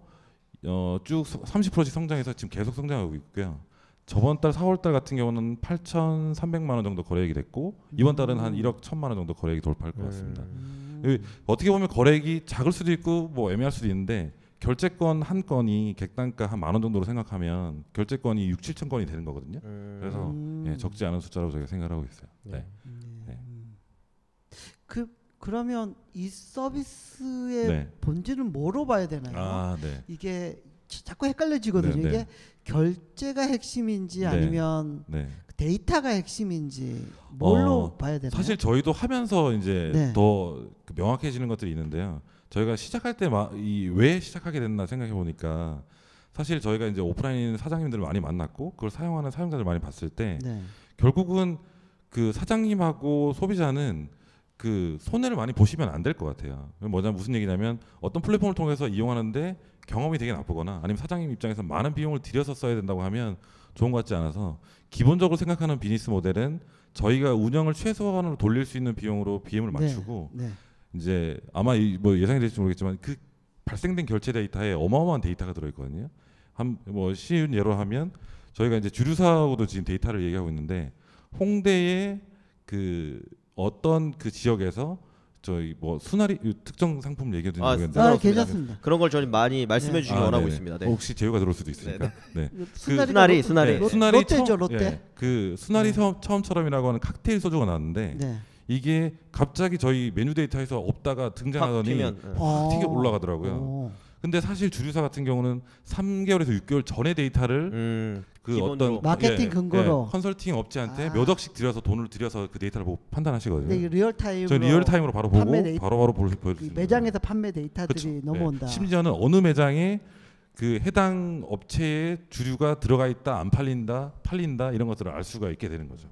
쭉 30%씩 성장해서 지금 계속 성장하고 있고요. 저번 달 4월 달 같은 경우는 8,300만 원 정도 거래액이 됐고 이번 달은 한 1억 1,000만 원 정도 거래액이 돌파할 것 같습니다. 어떻게 보면 거래액이 작을 수도 있고 뭐 애매할 수도 있는데 결제건 한 건이 객단가 한 10,000원 정도로 생각하면 결제건이 6-7천 건이 되는 거거든요. 그래서 적지 않은 숫자라고 저희가 생각하고 있어요. 그러면 이 서비스의 본질은 뭐로 봐야 되나요? 네. 이게 자꾸 헷갈려지거든요. 이게 결제가 핵심인지 아니면 데이터가 핵심인지 뭘로 봐야 되나요? 사실 저희도 하면서 이제 더 명확해지는 것들이 있는데요. 저희가 시작할 때 왜 시작하게 됐나 생각해 보니까 사실 저희가 이제 오프라인 사장님들을 많이 만났고 그걸 사용하는 사용자들 많이 봤을 때 결국은 그 사장님하고 소비자는 그 손해를 많이 보시면 안 될 것 같아요. 무슨 얘기냐면 어떤 플랫폼을 통해서 이용하는데 경험이 되게 나쁘거나 아니면 사장님 입장에서 많은 비용을 들여서 써야 된다고 하면 좋은 것 같지 않아서 기본적으로 생각하는 비즈니스 모델은 저희가 운영을 최소한으로 돌릴 수 있는 비용으로 BM을 맞추고 이제 아마 뭐 예상이 될지 모르겠지만 그 발생된 결제 데이터에 어마어마한 데이터가 들어있거든요. 뭐 쉬운 예로 하면 저희가 이제 주류사하고도 지금 데이터를 얘기하고 있는데 홍대의 그 어떤 그 지역에서 저희 뭐 수나리 특정 상품 얘기해도 모르겠는데 괜찮습니다. 그런 걸 저희 많이 말씀해 주시기 원하고 있습니다. 혹시 제휴가 들어올 수도 있으니까. 수나리 롯데죠, 롯데. 그 수나리 처음처럼이라고 하는 칵테일 소주가 나왔는데 이게 갑자기 저희 메뉴 데이터에서 없다가 등장하더니 튀겨 올라가더라고요. 근데 사실 주류사 같은 경우는 3개월에서 6개월 전에 데이터를 그 어떤 마케팅 근거로 컨설팅 업체한테 몇 억씩 들여서 돈을 들여서 그 데이터를 보고 판단하시거든요. 네, 리얼타임으로 저희 리얼타임으로 바로 보고 바로 보여줄 수 있는 매장에서 판매 데이터들이 그쵸. 넘어온다. 심지어는 어느 매장에 그 해당 업체의 주류가 들어가 있다, 안 팔린다, 팔린다 이런 것들을 알 수가 있게 되는 거죠.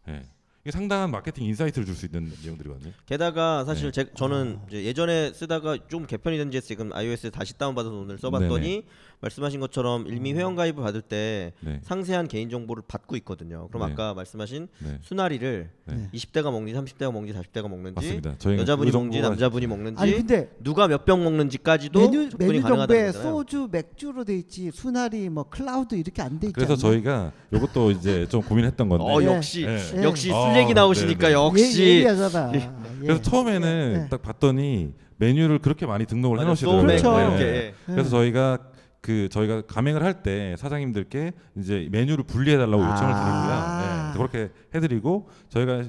예. 이게 상당한 마케팅 인사이트를 줄 수 있는 내용들이거든요. 게다가 사실 저는 이제 예전에 쓰다가 좀 개편이 된 지 지금 iOS 다시 다운받아서 오늘 써봤더니 네네. 말씀하신 것처럼 일미 회원 가입을 받을 때 상세한 개인 정보를 받고 있거든요. 그럼 아까 말씀하신 순하리를 20대가 먹는지 30대가 먹는지 40대가 먹는지 여자분이 먹는지 남자분이 먹는지 아니, 근데 누가 몇 병 먹는지까지도 메뉴 정보에 소주, 맥주로 돼 있지 순하리 뭐 클라우드 이렇게 안 돼 있잖아요. 그래서 저희가 이것도 이제 좀 고민했던 건데 역시 술 얘기 나오시니까 역시 얘기하잖아. 그래서 처음에는 딱 봤더니 메뉴를 그렇게 많이 등록을 해놓으시더라고요. 그렇죠. 그래서 저희가 가맹을 할 때 사장님들께 이제 메뉴를 분리해달라고 요청을 드리고요. 그렇게 해드리고 저희가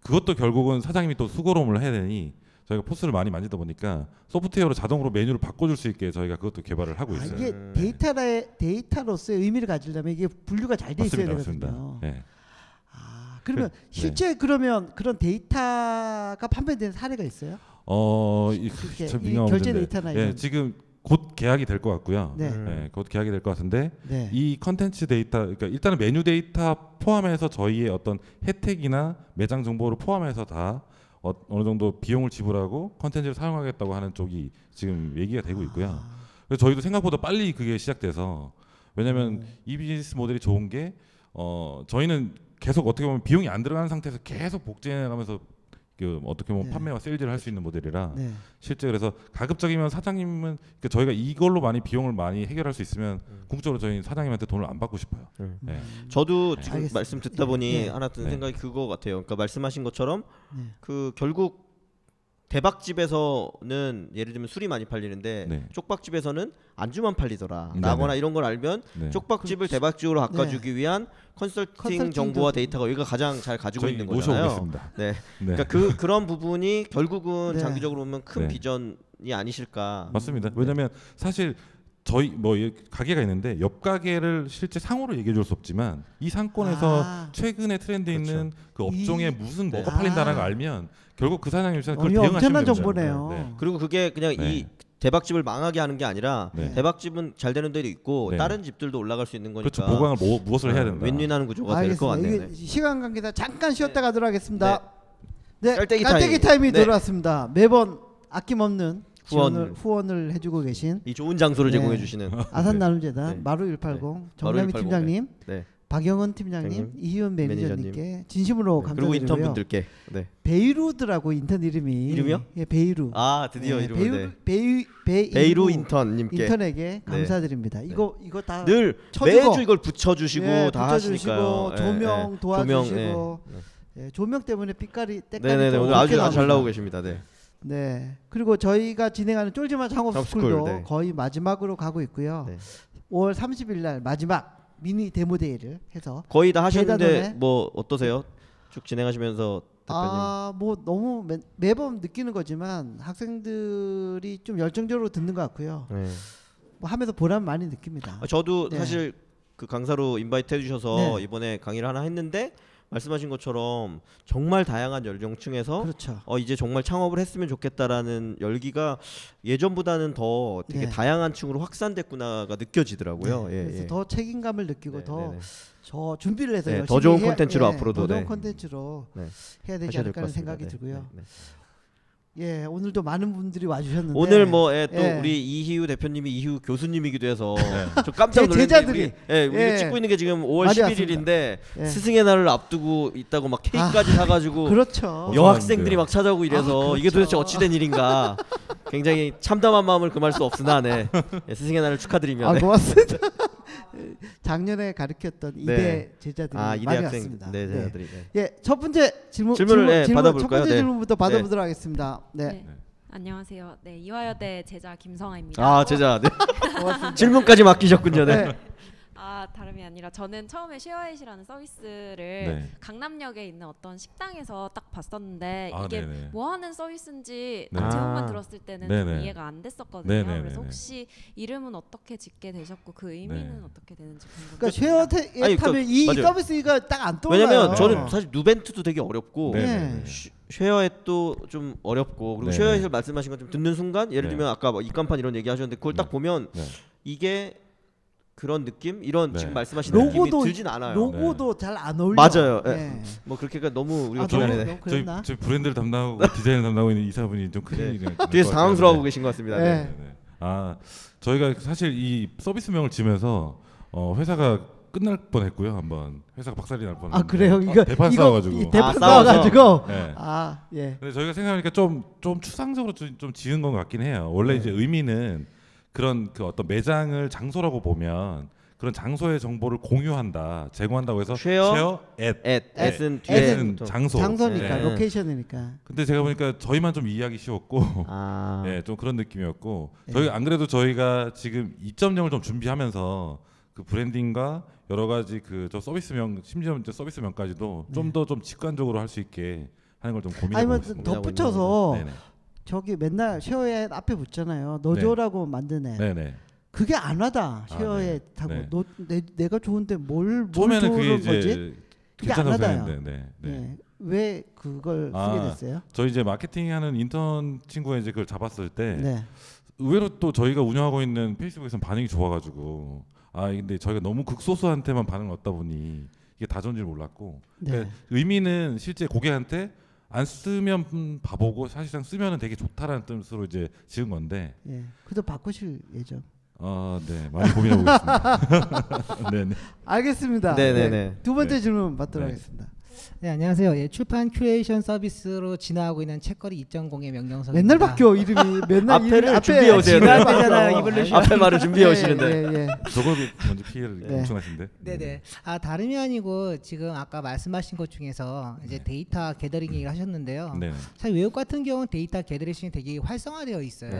그것도 결국은 사장님이 또 수고로움을 해야 되니 저희가 포스를 많이 만지다 보니까 소프트웨어로 자동으로 메뉴를 바꿔줄 수 있게 저희가 그것도 개발을 하고 있어요. 이게 데이터로서의 의미를 가지려면 이게 분류가 잘 돼 있어야 되거든요. 그러면 실제 그러면 그런 데이터가 판매되는 사례가 있어요? 이 결제 데이터나 지금 곧 계약이 될 것 같고요. 곧 계약이 될 것 같은데 이 컨텐츠 데이터, 그러니까 일단은 메뉴 데이터 포함해서 저희의 어떤 혜택이나 매장 정보를 포함해서 다 어느 정도 비용을 지불하고 컨텐츠를 사용하겠다고 하는 쪽이 지금 얘기가 되고 있고요. 그래서 저희도 생각보다 빨리 그게 시작돼서 왜냐하면 이 비즈니스 모델이 좋은 게 저희는 계속 어떻게 보면 비용이 안 들어가는 상태에서 계속 복제해가면서 어떻게 보면 판매와 세일즈를 할 수 있는 모델이라 실제 그래서 가급적이면 사장님은 그러니까 저희가 이걸로 많이 비용을 많이 해결할 수 있으면 궁극적으로 저희는 사장님한테 돈을 안 받고 싶어요. 저도 지금 알겠습니다. 말씀 듣다 보니 하나 드는 생각이 그거 같아요. 그러니까 말씀하신 것처럼 그 결국 대박집에서는 예를 들면 술이 많이 팔리는데 쪽박집에서는 안주만 팔리더라 라거나 이런 걸 알면 쪽박집을 대박집으로 바꿔주기 위한 컨설팅 정보와 데이터가 여기가 가장 잘 가지고 있는 거잖아요. 그러니까 그런 부분이 결국은 장기적으로 보면 큰 비전이 아니실까. 맞습니다. 왜냐하면 사실 저희 뭐 가게가 있는데 옆 가게를 실제 상호로 얘기해 줄 수 없지만 이 상권에서 최근에 트렌드 있는 그 업종에 무슨 뭐가 팔린다는 걸 알면 결국 그 사장님 입장에서 그걸 대응하시면 되는 정보네요. 그리고 그게 그냥 이 대박집을 망하게 하는 게 아니라 대박집은 잘 되는 데도 있고 다른 집들도 올라갈 수 있는 거니까. 그렇죠. 보강을 무엇을 해야 된다. 윈윈하는 구조가 될 것 같네요. 시간 관계다 잠깐 쉬었다 가도록 하겠습니다. 깔때기 타임이 돌아왔습니다. 매번 아낌없는 후원을 해주고 계신 이 좋은 장소를 제공해 주시는 아산나눔재단 마루180 정남희 팀장님, 박영은 팀장님, 이희원 매니저님께 진심으로 감사드리고요. 그리고 인턴분들께 베이루드라고 인턴 이름이요? 베이루. 드디어 이름을 베이루 인턴님께 감사드립니다. 이거 다 늘 매주 이걸 붙여주시고 다 하시니까요. 조명 도와주시고 조명 때문에 빛깔이 때깔이 오늘 아주 잘 나오고 계십니다. 그리고 저희가 진행하는 쫄지마 창업스쿨도 거의 마지막으로 가고 있고요. 5월 30일 날 마지막 미니 데모 데이를 해서 거의 다 하셨는데 뭐 어떠세요? 쭉 진행하시면서 대표님. 뭐 너무 매번 느끼는 거지만 학생들이 좀 열정적으로 듣는 것 같고요. 뭐 하면서 보람 많이 느낍니다. 저도 사실 그 강사로 인바이트 해주셔서 이번에 강의를 하나 했는데 말씀하신 것처럼 정말 다양한 연령층에서 이제 정말 창업을 했으면 좋겠다라는 열기가 예전보다는 더 되게 다양한 층으로 확산됐구나가 느껴지더라고요. 그래서 더 책임감을 느끼고 더 준비를 해서 열심히 더 좋은 콘텐츠로 앞으로도 더 좋은 콘텐츠로 해야 되지 않을까 하는 생각이 들고요. 오늘도 많은 분들이 와주셨는데 오늘 또 우리 이희우 대표님이 이희우 교수님이기도 해서 좀 깜짝 놀랐는데 제자들이 우리 찍고 있는 게 지금 5월 11일인데 스승의 날을 앞두고 있다고 막 케이크까지 사가지고 여학생들이 막 찾아오고 이래서 이게 도대체 어찌된 일인가 굉장히 참담한 마음을 금할 수 없으나 스승의 날을 축하드리며 고맙습니다. 작년에 가르쳤던 이대 제자들이 많이 왔습니다. 제자들이. 첫 번째 질문을 받아볼까요? 첫 번째 질문부터 받아보도록 하겠습니다. 안녕하세요. 이화여대 제자 김성아입니다. 제자. 질문까지 맡기셨군요. 다름이 아니라 저는 처음에 쉐어잇이라는 서비스를 강남역에 있는 어떤 식당에서 딱 봤었는데 이게 네네. 뭐 하는 서비스인지 제목만 들었을 때는 좀 이해가 안 됐었거든요. 그래서 혹시 이름은 어떻게 짓게 되셨고 그 의미는 어떻게 되는지 궁금해요. 그러니까 쉐어잇 하면 이 서비스가 딱 안 떠올라요. 왜냐면 저는 사실 누벤트도 되게 어렵고 쉐어잇도 좀 어렵고 그리고 쉐어잇을 말씀하신 것 좀 듣는 순간 예를 들면 아까 뭐 입간판 이런 얘기 하셨는데 그걸 딱 보면 이게 그런 느낌 이런 지금 말씀하신 느낌이 들진 않아요. 로고도 잘 안 어울려. 맞아요. 뭐 그렇게가 너무 우리가 저희 브랜드를 담당하고 디자인을 담당하고 있는 이사분이 좀 큰일이네요. 뒤에서 당황스러워하고 계신 것 같습니다. 저희가 사실 이 서비스명을 지면서 회사가 끝날 뻔했고요. 한번 회사가 박살이 날 뻔했는데. 그래요? 이거 대판 싸워가지고. 대판 싸워가지고. 근데 저희가 생각하니까 좀 추상적으로 좀 지은 것 같긴 해요. 원래 이제 의미는 그런 그 어떤 매장을 장소라고 보면 그런 장소의 정보를 공유한다, 제공한다고 해서 쉐어 S는 뒤에 장소니까 로케이션이니까. 근데 제가 보니까 저희만 좀 이해하기 쉬웠고, 좀 그런 느낌이었고, 저희 안 그래도 저희가 지금 2.0을 좀 준비하면서 그 브랜딩과 여러 가지 그 저 서비스명 심지어 서비스명까지도 좀 더 좀 직관적으로 할 수 있게 하는 걸 좀 고민하고 있습니다. 덧붙여서 저기 맨날 쉐어잇 앞에 붙잖아요. 노조라고 만드네. 그게 안 와다. 쉐어잇하고 내가 좋은데 뭘 좋은 거지? 그게 안 와다요. 왜 그걸 쓰게 됐어요? 저희 이제 마케팅하는 인턴 친구가 이제 그걸 잡았을 때 의외로 또 저희가 운영하고 있는 페이스북에서는 반응이 좋아가지고 근데 저희가 너무 극소수한테만 반응을 얻다 보니 이게 다 좋은 줄 몰랐고 그러니까 의미는 실제 고객한테 안 쓰면 바보고 사실상 쓰면은 되게 좋다라는 뜻으로 이제 지은 건데. 그래도 바꾸실 예정. 많이 고민하고 있습니다. 네네. 알겠습니다. 네네네. 두 번째 질문 받도록 하겠습니다. 네, 안녕하세요. 출판 큐레이션 서비스로 진행하고 있는 책거리 2.0의 명령서입니다. 맨날 바뀌어 이름이. 맨날 앞에를 준비해 오세요. 앞에 말을 준비해 오시는데. 저거 먼저 피해를 엄청나신데. 네네. 다름이 아니고 지금 아까 말씀하신 것 중에서 이제 데이터 게더링 얘기를 하셨는데요. 사실 외국 같은 경우는 데이터 게더링이 되게 활성화되어 있어요.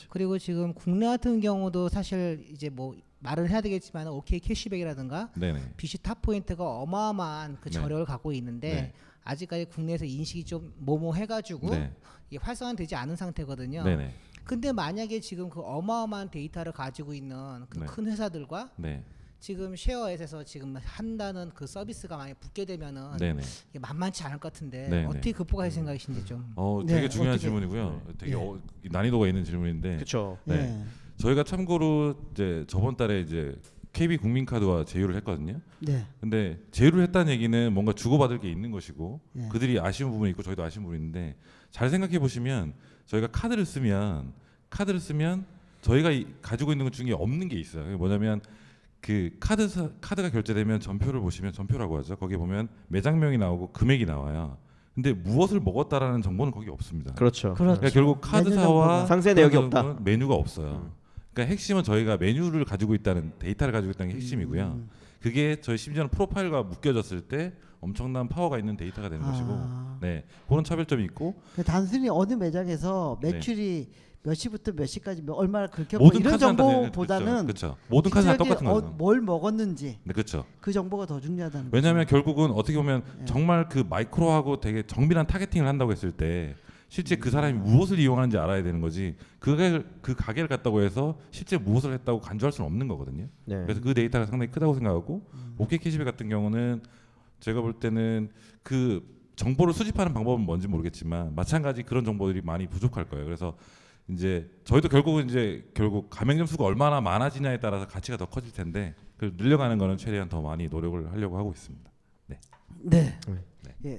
그리고 지금 국내 같은 경우도 사실 이제 뭐 말을 해야 되겠지만 OK 캐시백이라든가 BC 탑포인트가 어마어마한 그 저력을 갖고 있는데 아직까지 국내에서 인식이 좀 모모해가지고 이게 활성화되지 않은 상태거든요. 근데 만약에 지금 그 어마어마한 데이터를 가지고 있는 그 큰 회사들과 지금 쉐어잇에서 지금 한다는 그 서비스가 만약 붙게 되면은 이게 만만치 않을 것 같은데 어떻게 극복할 생각이신지 좀. 되게 중요한 질문이고요. 되게 난이도가 있는 질문인데. 그렇죠. 저희가 참고로 이제 저번 달에 이제 KB 국민카드와 제휴를 했거든요. 근데 제휴를 했다는 얘기는 뭔가 주고받을 게 있는 것이고 그들이 아쉬운 부분이 있고 저희도 아쉬운 부분이 있는데 잘 생각해 보시면 저희가 카드를 쓰면 저희가 가지고 있는 것 중에 없는 게 있어요. 뭐냐면 그 카드가 결제되면 전표를 보시면 전표라고 하죠. 거기에 보면 매장명이 나오고 금액이 나와요. 근데 무엇을 먹었다라는 정보는 거기 없습니다. 그렇죠. 그러니까 결국 카드사와 상세 내역이 없다. 메뉴가 없어요. 그러니까 핵심은 저희가 메뉴를 가지고 있다는 데이터를 가지고 있다는 게 핵심이고요. 그게 저희 심지어는 프로파일과 묶여졌을 때 엄청난 파워가 있는 데이터가 되는 것이고, 그런 차별점이 있고. 단순히 어느 매장에서 매출이 몇 시부터 몇 시까지 얼마나 그렇게 이런 정보보다는 모든 카드는 똑같은 거죠. 뭘 먹었는지 그 정보가 더 중요하다는 거죠. 왜냐하면 결국은 어떻게 보면 정말 그 마이크로하고 되게 정밀한 타겟팅을 한다고 했을 때 실제 그 사람이 무엇을 이용하는지 알아야 되는 거지 그 가게를 갔다고 해서 실제 무엇을 했다고 간주할 수는 없는 거거든요. 그래서 그 데이터가 상당히 크다고 생각하고 OK 캐시백 같은 경우는 제가 볼 때는 그 정보를 수집하는 방법은 뭔지 모르겠지만 마찬가지 그런 정보들이 많이 부족할 거예요. 그래서 이제 저희도 결국 가맹점 수가 얼마나 많아지냐에 따라서 가치가 더 커질 텐데 그걸 늘려가는 거는 최대한 더 많이 노력을 하려고 하고 있습니다.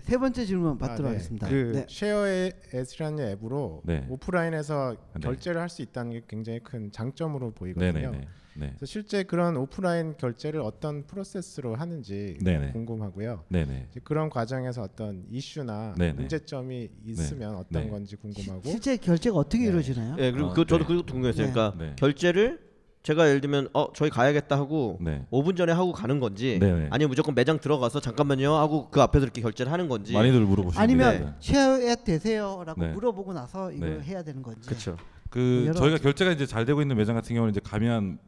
세 번째 질문 받도록 하겠습니다. 쉐어잇이라는 앱으로 오프라인에서 결제를 할 수 있다는 게 굉장히 큰 장점으로 보이거든요. 그래서 실제 그런 오프라인 결제를 어떤 프로세스로 하는지 궁금하고요. 그런 과정에서 어떤 이슈나 문제점이 있으면 어떤 건지 궁금하고. 실제 결제가 어떻게 이루어지나요? 그리고 저도 그것도 궁금했어요. 그러니까 결제를 제가 예를 들면 저희 가야겠다 하고 5분 전에 하고 가는 건지 아니면 무조건 매장 들어가서 잠깐만요 하고 그 앞에서 이렇게 결제를 하는 건지 많이들 물어보시는데 아니면 쉐어잇 되세요라고 물어보고 나서 이걸 해야 되는 건지. 그렇죠. 저희가 결제가 이제 잘 되고 있는 매장 같은 경우는 이제 가면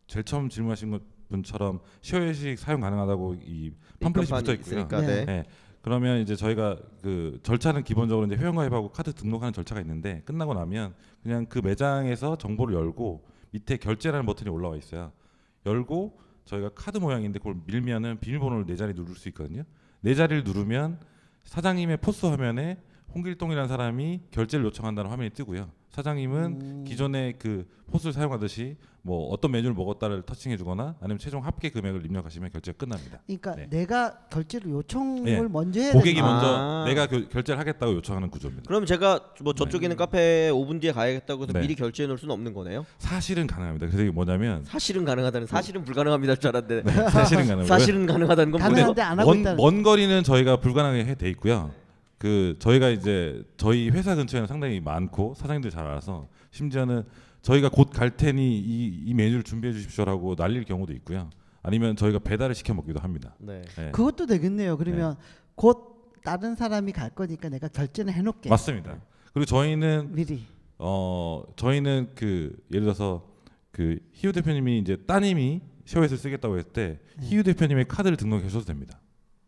제일 처음 질문하신 것 분처럼 쉐어회식 사용 가능하다고 이 팜플렛이 붙어 있고요. 네. 네. 그러면 이제 저희가 그 절차는 기본적으로 이제 회원가입하고 카드 등록하는 절차가 있는데 끝나고 나면 그냥 그 매장에서 정보를 열고 밑에 결제라는 버튼이 올라와 있어요. 열고 저희가 카드 모양인데 그걸 밀면은 비밀번호를 4자리 누를 수 있거든요. 4자리를 누르면 사장님의 포스 화면에 홍길동이라는 사람이 결제를 요청한다는 화면이 뜨고요. 사장님은 기존에 그 포스를 사용하듯이 뭐 어떤 메뉴를 먹었다를 터칭해주거나 아니면 최종 합계 금액을 입력하시면 결제가 끝납니다. 그러니까 네. 내가 결제를 요청을 먼저 해야 고객이 먼저 내가 결제를 하겠다고 요청하는 구조입니다. 그럼 제가 뭐 저쪽에 있는 카페에 5분 뒤에 가야겠다고 해서 미리 결제해 놓을 수는 없는 거네요? 사실은 가능합니다. 그래서 이게 뭐냐면 사실은 가능하다는 사실은 불가능합니다 줄 알았는데 사실은 가능하고요. 사실은 가능하다는 건 가능한데 안 하고 있다는 먼 거리는 저희가 불가능하게 돼 있고요. 그 저희가 이제 저희 회사 근처에는 상당히 많고 사장님들 잘 알아서 심지어는 저희가 곧 갈 테니 이 메뉴를 준비해 주십시오라고 날릴 경우도 있고요. 아니면 저희가 배달을 시켜 먹기도 합니다. 네. 네. 그것도 되겠네요. 그러면 곧 다른 사람이 갈 거니까 내가 결제는 해놓게. 맞습니다. 그리고 저희는 미리. 저희는 그 예를 들어서 그 희우 대표님이 이제 따님이 쉐어웨이를 쓰겠다고 했을 때 희우 대표님의 카드를 등록해 주셔도 됩니다.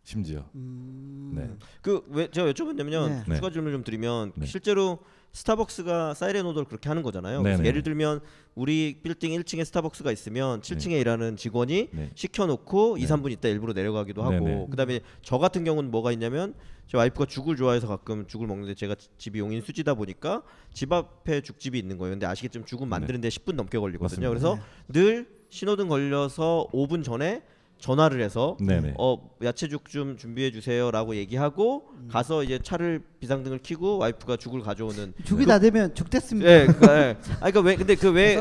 심지어. 네. 그 왜 제가 여쭤봤냐면요. 추가 질문 좀 드리면 실제로 스타벅스가 사이렌 오더를 그렇게 하는 거잖아요. 그래서 예를 들면 우리 빌딩 1층에 스타벅스가 있으면 7층에 일하는 직원이 시켜놓고 2, 3분 있다 일부러 내려가기도 하고 그다음에 저 같은 경우는 뭐가 있냐면 제 와이프가 죽을 좋아해서 가끔 죽을 먹는데 제가 집이 용인 수지다 보니까 집 앞에 죽집이 있는 거예요. 근데 아시겠지만 죽은 만드는데 10분 넘게 걸리거든요. 맞습니다. 그래서 늘 신호등 걸려서 5분 전에 전화를 해서 야채죽 좀 준비해 주세요라고 얘기하고 가서 이제 차를 비상등을 켜고 와이프가 죽을 가져오는 죽이 다 되면 죽 됐습니다. 예, 그러니까 왜 근데 그게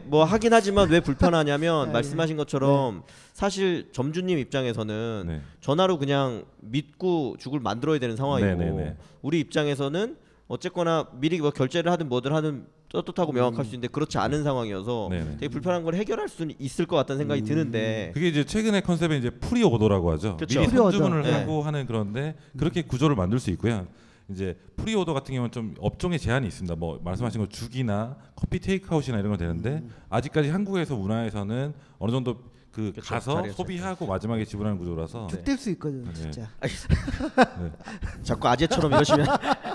뭐 하긴 하지만 왜 불편하냐면 말씀하신 것처럼 사실 점주님 입장에서는 전화로 그냥 믿고 죽을 만들어야 되는 상황이고 우리 입장에서는 어쨌거나 미리 뭐 결제를 하든 뭐든 하든 떳떳하고 명확할 수 있는데 그렇지 않은 상황이어서 되게 불편한 걸 해결할 수는 있을 것 같다는 생각이 드는데 그게 이제 최근의 컨셉에 이제 프리 오더라고 하죠. 그쵸. 미리 선주문을 하고 하는 그런데 그렇게 구조를 만들 수 있고요. 이제 프리 오더 같은 경우는 좀 업종에 제한이 있습니다. 뭐 말씀하신 거 죽이나 커피 테이크아웃이나 이런 건 되는데 아직까지 한국에서 문화에서는 어느 정도 그 가서 소비하고 마지막에 지불하는 구조라서 죽될 수 있거든요, 진짜. 자꾸 아재처럼 이러시면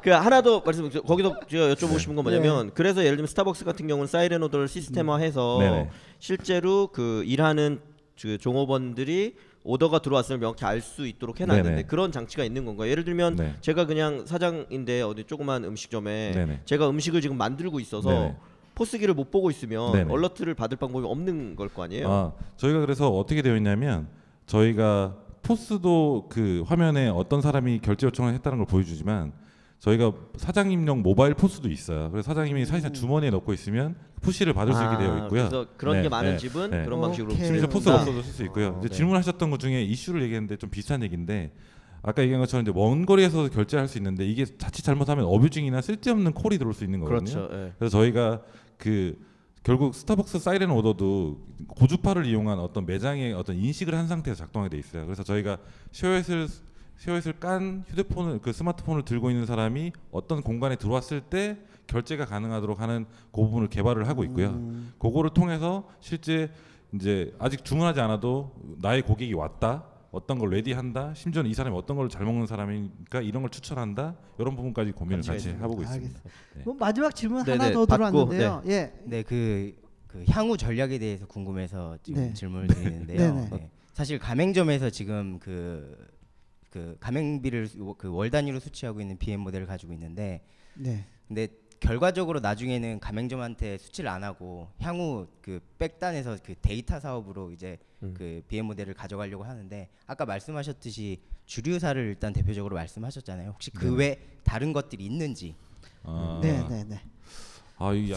그 하나 더 말씀 거기서 제가 여쭤보고 싶은 건 뭐냐면 그래서 예를 들면 스타벅스 같은 경우는 사이렌 오더를 시스템화해서 실제로 그 일하는 그 종업원들이 오더가 들어왔으면 명확히 알 수 있도록 해놨는데 그런 장치가 있는 건가요? 예를 들면 제가 그냥 사장인데 어디 조그만 음식점에 제가 음식을 지금 만들고 있어서 포스기를 못 보고 있으면 얼러트를 받을 방법이 없는 걸 거 아니에요? 저희가 그래서 어떻게 되어 있냐면 저희가 포스도 그 화면에 어떤 사람이 결제 요청을 했다는 걸 보여주지만 저희가 사장님용 모바일 포스도 있어요. 그래서 사장님이 사실상 주머니에 넣고 있으면 푸시를 받을 수 있게 되어 있고요. 그래서 그런 게 많은 집은 그런 방식으로 그래서 포스가 없어도 쓸 수 있고요. 이제 질문하셨던 것 중에 이슈를 얘기했는데 좀 비슷한 얘기인데 아까 얘기한 것처럼 이제 먼 거리에서 결제할 수 있는데 이게 자칫 잘못하면 어뷰징이나 쓸데없는 콜이 들어올 수 있는 거거든요. 그렇죠. 그래서 저희가 그 결국 스타벅스 사이렌 오더도 고주파를 이용한 어떤 매장의 어떤 인식을 한 상태에서 작동하게 돼 있어요. 그래서 저희가 쉐어잇을 깐 휴대폰을 그 스마트폰을 들고 있는 사람이 어떤 공간에 들어왔을 때 결제가 가능하도록 하는 그 부분을 개발을 하고 있고요. 그거를 통해서 실제 이제 아직 주문하지 않아도 나의 고객이 왔다. 어떤 걸 레디한다. 심지어는 이 사람이 어떤 걸 잘 먹는 사람이니까 이런 걸 추천한다. 이런 부분까지 고민을 같이 해보고 있습니다. 뭐 마지막 질문 하나 더 들어왔는데요. 그 향후 전략에 대해서 궁금해서 지금 질문을 드리는데요. 사실 가맹점에서 지금 그 가맹비를 그 월 단위로 수취하고 있는 BM 모델을 가지고 있는데, 근데 결과적으로 나중에는 가맹점한테 수치를 안 하고 향후 그 백단에서 그 데이터 사업으로 이제 그 BM 모델을 가져가려고 하는데 아까 말씀하셨듯이 주류사를 일단 대표적으로 말씀하셨잖아요. 혹시 그 외 다른 것들이 있는지?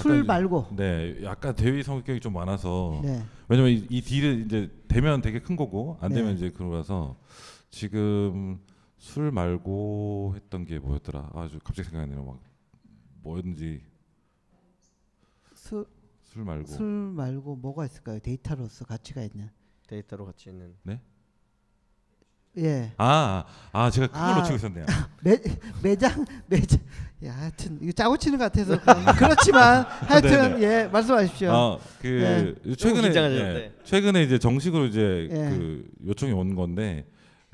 술 말고. 약간 대위 성격이 좀 많아서. 왜냐면 이 딜은 이제 되면 되게 큰 거고 안 되면 이제 그러라서 지금 술 말고 했던 게 뭐였더라? 아주 갑자기 생각이 안 나요. 막 뭐였는지. 술 말고 뭐가 있을까요? 데이터로서 가치가 있는. 데이터로 가치 있는. 네? 예. 제가 그걸 놓치고 있었네요. 매장. 야, 하여튼 이거 짜고 치는 것 같아서 그렇지만 하여튼 예, 말씀하십시오. 최근에 이제 정식으로 이제 그 요청이 온 건데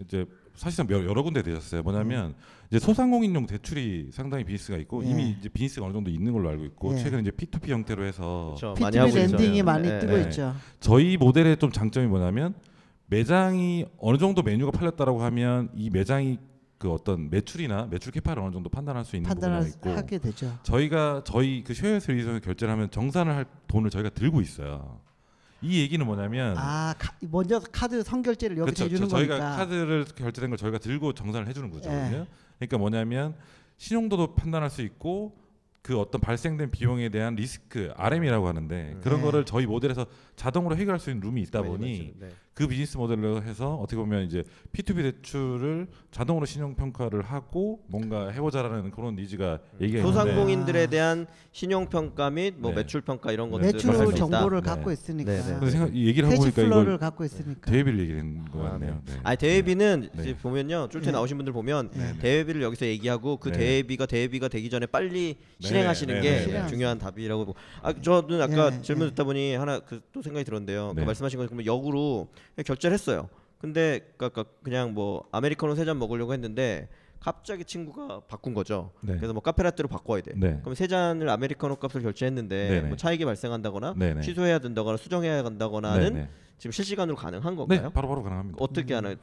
이제 사실상 여러 군데 되셨어요. 뭐냐면 이제 소상공인용 대출이 상당히 비즈니스가 있고 이미 이제 비즈니스가 어느 정도 있는 걸로 알고 있고 최근에 이제 P2P 형태로 해서 P2P 랜딩이 많이 뜨고 있죠. 저희 모델의 좀 장점이 뭐냐면 매장이 어느 정도 메뉴가 팔렸다라고 하면 이 매장이 그 어떤 매출이나 매출 캐파를 어느 정도 판단할 수 있는 부분이 있고 하게 되죠. 저희 그 쉐어에서 이용해서 결제를 하면 정산을 할 돈을 저희가 들고 있어요. 이 얘기는 뭐냐면 먼저 카드 선결제를 여기서 해주는 거니까 저희가 카드를 결제된 걸 저희가 들고 정산을 해주는 거거든요. 그러니까 뭐냐면 신용도도 판단할 수 있고 그 어떤 발생된 비용에 대한 리스크 RM이라고 하는데 그런 거를 저희 모델에서 자동으로 해결할 수 있는 룸이 있다 보니 그 비즈니스 모델로 해서 어떻게 보면 이제 P2P 대출을 자동으로 신용 평가를 하고 뭔가 해보자라는 그런 니즈가 얘기가 있는데 소상공인들에 대한 신용 평가 및 뭐 매출 평가 이런 것들을 매출 정보를 갖고 있으니까. 이 얘기를 하고 보니까 이걸 갖고 있으니까. 대회비를 얘기하는 것 같네요. 대회비는 이제 보면요, 쫄때 나오신 분들 보면 대회비를 여기서 얘기하고 그 대회비가 되기 전에 빨리 실행하시는 게 중요한 답이라고 보고. 저는 아까 질문 듣다 보니 하나 또 생각이 들었는데요. 그 말씀하신 거 그러면 역으로 결제를 했어요. 근데 그냥 뭐 아메리카노 3잔 먹으려고 했는데 갑자기 친구가 바꾼 거죠. 그래서 뭐 카페라떼로 바꿔야 돼. 그럼 3잔을 아메리카노 값을 결제했는데 뭐 차익이 발생한다거나 취소해야 된다거나 수정해야 한다거나는 지금 실시간으로 가능한 건가요? 네, 바로 가능합니다. 어떻게 하나요?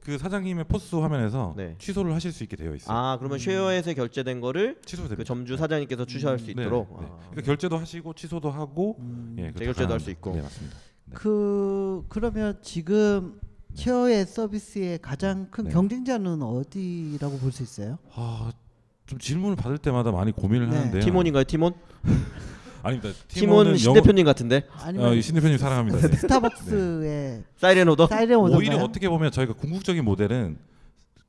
그 사장님의 포스 화면에서 취소를 하실 수 있게 되어 있어요. 그러면 쉐어에서 결제된 거를 그 점주 사장님께서 취소할 수 있도록. 그러니까 결제도 하시고 취소도 하고 재결제도 할 수 있고. 네, 맞습니다. 그러면 지금 쉐어의 서비스의 가장 큰 경쟁자는 어디라고 볼 수 있어요? 좀 질문을 받을 때마다 많이 고민을 하는데요. 티몬인가요, 티몬? 아닙니다. 티몬 신 대표님 같은데. 신 대표님 사랑합니다. 스타벅스의 사이렌 오더. 오히려 어떻게 보면 저희가 궁극적인 모델은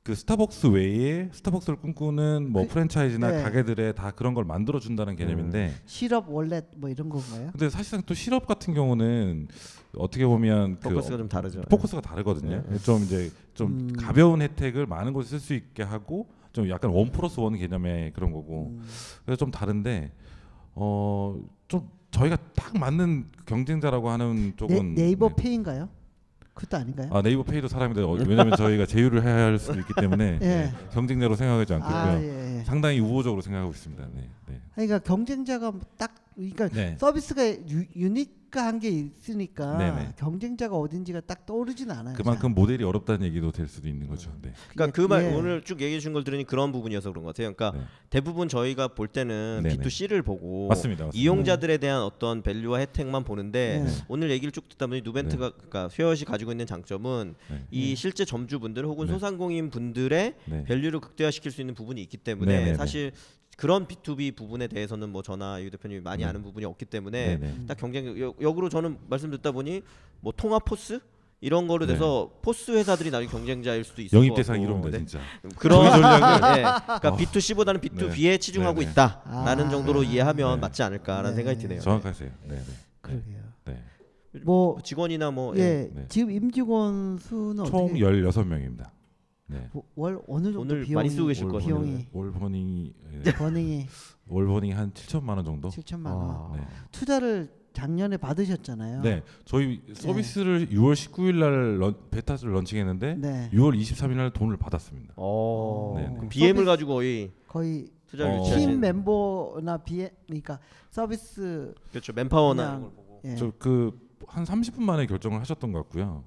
그 스타벅스 외에 스타벅스를 꿈꾸는 뭐 프랜차이즈나 가게들에 다 그런 걸 만들어 준다는 개념인데 시럽 월렛 뭐 이런 건가요? 근데 사실상 또 시럽 같은 경우는 어떻게 보면 포커스가 좀 다르죠. 포커스가 다르거든요. 좀 가벼운 혜택을 많은 곳에 쓸 수 있게 하고 좀 약간 1+1 개념의 그런 거고 그래서 좀 다른데 좀 저희가 딱 맞는 경쟁자라고 하는 쪽은 네이버 페이인가요? 그것도 아닌가요? 네이버 페이도 사람인데 왜냐하면 저희가 제휴를 해야 할 수도 있기 때문에 경쟁자로 생각하지 않고요. 상당히 우호적으로 생각하고 있습니다. 그러니까 경쟁자가 그러니까 서비스가 유니크한 게 있으니까 경쟁자가 어딘지가 딱 떠오르진 않아요. 그만큼 모델이 어렵다는 얘기도 될 수도 있는 거죠. 그러니까 그 말 오늘 쭉 얘기해 주신 걸 들으니 그런 부분이어서 그런 것 같아요. 그러니까 대부분 저희가 볼 때는 B2C를 보고 맞습니다. 이용자들에 대한 어떤 밸류와 혜택만 보는데 오늘 얘기를 쭉 듣다 보니 누벤트가 그러니까 쉐어잇이 가지고 있는 장점은 이 실제 점주분들 혹은 소상공인 분들의 밸류를 극대화시킬 수 있는 부분이 있기 때문에 사실 그런 B2B 부분에 대해서는 뭐 저나 유 대표님이 많이 아는 부분이 없기 때문에 딱 역으로 저는 말씀 듣다 보니 뭐 통합 포스 이런 거로 돼서 포스 회사들이 나중에 경쟁자일 수도 있을 영입 대상 이름입니다, 진짜. 그런 그러니까 B2C보다는 B2B에 치중하고 있다라는 정도로 이해하면 맞지 않을까라는 생각이 드네요. 정확하세요. 그러게요. 뭐 직원이나 지금 임직원 수는 총 16명입니다. 월 어느 정도 오늘 비용이 많이 쓰고 계실 거예요. 비용이 월 버닝이 월 버닝이 한 7천만 원 정도. 7천만 원. 투자를 작년에 받으셨잖아요. 네, 저희 서비스를 6월 19일 날 베타를 런칭했는데 6월 23일 날 돈을 받았습니다. 그럼 BM을 가지고 거의 투자를 팀 멤버나 BM 그러니까 서비스 그렇죠 맨파워나 한 30분 만에 결정을 하셨던 것 같고요.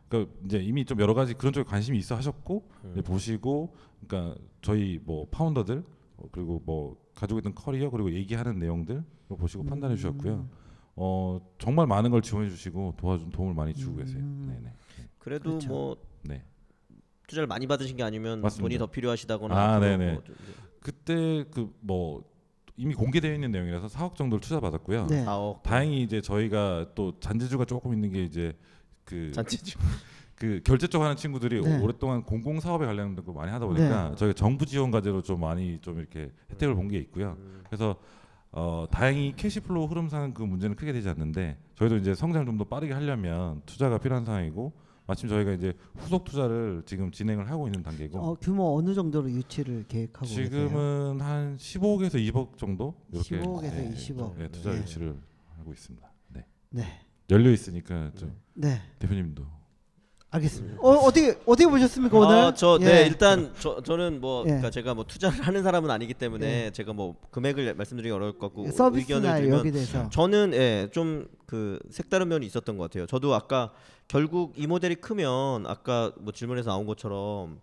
그러니까 이제 이미 좀 여러 가지 그런 쪽에 관심이 있어 하셨고 보시고 그러니까 저희 뭐 파운더들 그리고 뭐 가지고 있던 커리어 그리고 얘기하는 내용들 보시고 판단해 주셨고요. 정말 많은 걸 지원해 주시고 도움을 많이 주고 계세요. 그래도 그렇죠. 뭐 투자를 많이 받으신 게 아니면 맞습니다. 돈이 더 필요하시다거나 그때 뭐 이미 공개되어 있는 내용이라서 4억 정도를 투자 받았고요. 다행히 이제 저희가 또 잔재주가 조금 있는 게 이제 잔재주 그 결제 쪽 하는 친구들이 오랫동안 공공 사업에 관련된 거 많이 하다 보니까 저희가 정부 지원 과제로 좀 많이 좀 이렇게 혜택을 본 게 있고요. 그래서 다행히 캐시플로우 흐름상 그 문제는 크게 되지 않는데 저희도 이제 성장을 좀 더 빠르게 하려면 투자가 필요한 상황이고 마침 저희가 이제 후속 투자를 지금 진행을 하고 있는 단계고. 규모 어느 정도로 유치를 계획하고 지금은 계세요? 한 15억에서 20억 정도 이렇게 15억에서 20억 투자 유치를 하고 있습니다. 네. 네. 열려 있으니까 좀 대표님도. 알겠습니다. 어떻게 보셨습니까 오늘? 일단 저는 그러니까 제가 투자를 하는 사람은 아니기 때문에 제가 금액을 말씀드리기 어려울 것 같고 서비스나 의견을 여기 대해서 저는 좀 그 색다른 면이 있었던 것 같아요. 저도 아까 결국 이 모델이 크면 아까 질문에서 나온 것처럼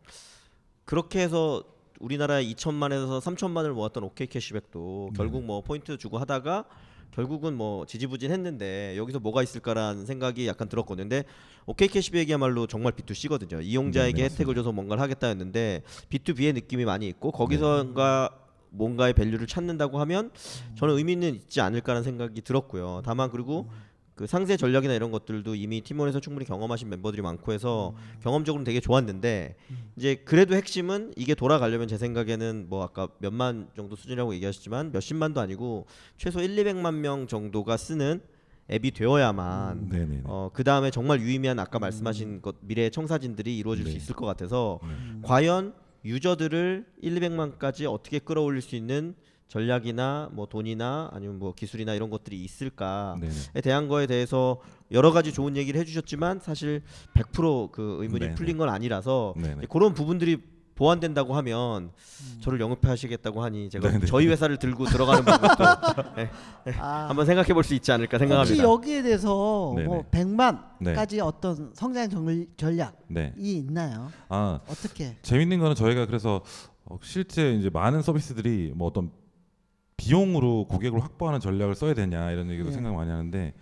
그렇게 해서 우리나라에 2천만에서 3천만을 모았던 OK 캐시백도 결국 포인트 주고 하다가 결국은 지지부진했는데 여기서 뭐가 있을까라는 생각이 약간 들었거든요. 근데 OK 캐시백이야말로 정말 B2C거든요. 이용자에게 혜택을 줘서 뭔가를 하겠다였는데 B2B의 느낌이 많이 있고 거기서가 뭔가의 밸류를 찾는다고 하면 저는 의미는 있지 않을까라는 생각이 들었고요. 다만 그리고 그 상세 전략이나 이런 것들도 이미 팀원에서 충분히 경험하신 멤버들이 많고 해서 경험적으로는 되게 좋았는데 이제 그래도 핵심은 이게 돌아가려면 제 생각에는 아까 몇만 정도 수준이라고 얘기하셨지만 몇십만도 아니고 최소 1,200만 명 정도가 쓰는 앱이 되어야만 그 다음에 정말 유의미한 아까 말씀하신 것 미래의 청사진들이 이루어질 수 있을 것 같아서 과연 유저들을 1,200만까지 어떻게 끌어올릴 수 있는 전략이나 돈이나 아니면 기술이나 이런 것들이 있을까에 대한 거에 대해서 여러 가지 좋은 얘기를 해주셨지만 사실 100% 그 의문이 풀린 건 아니라서 그런 부분들이 보완된다고 하면 저를 영입하시겠다고 하니 제가 저희 회사를 들고 들어가는 부분도 한번 생각해 볼 수 있지 않을까 생각합니다. 혹시 여기에 대해서 100만까지 어떤 성장 전략이 있나요? 어떻게? 재밌는 거는 저희가 그래서 실제 이제 많은 서비스들이 어떤 비용으로 고객을 확보하는 전략을 써야 되냐 이런 얘기도 생각 많이 하는데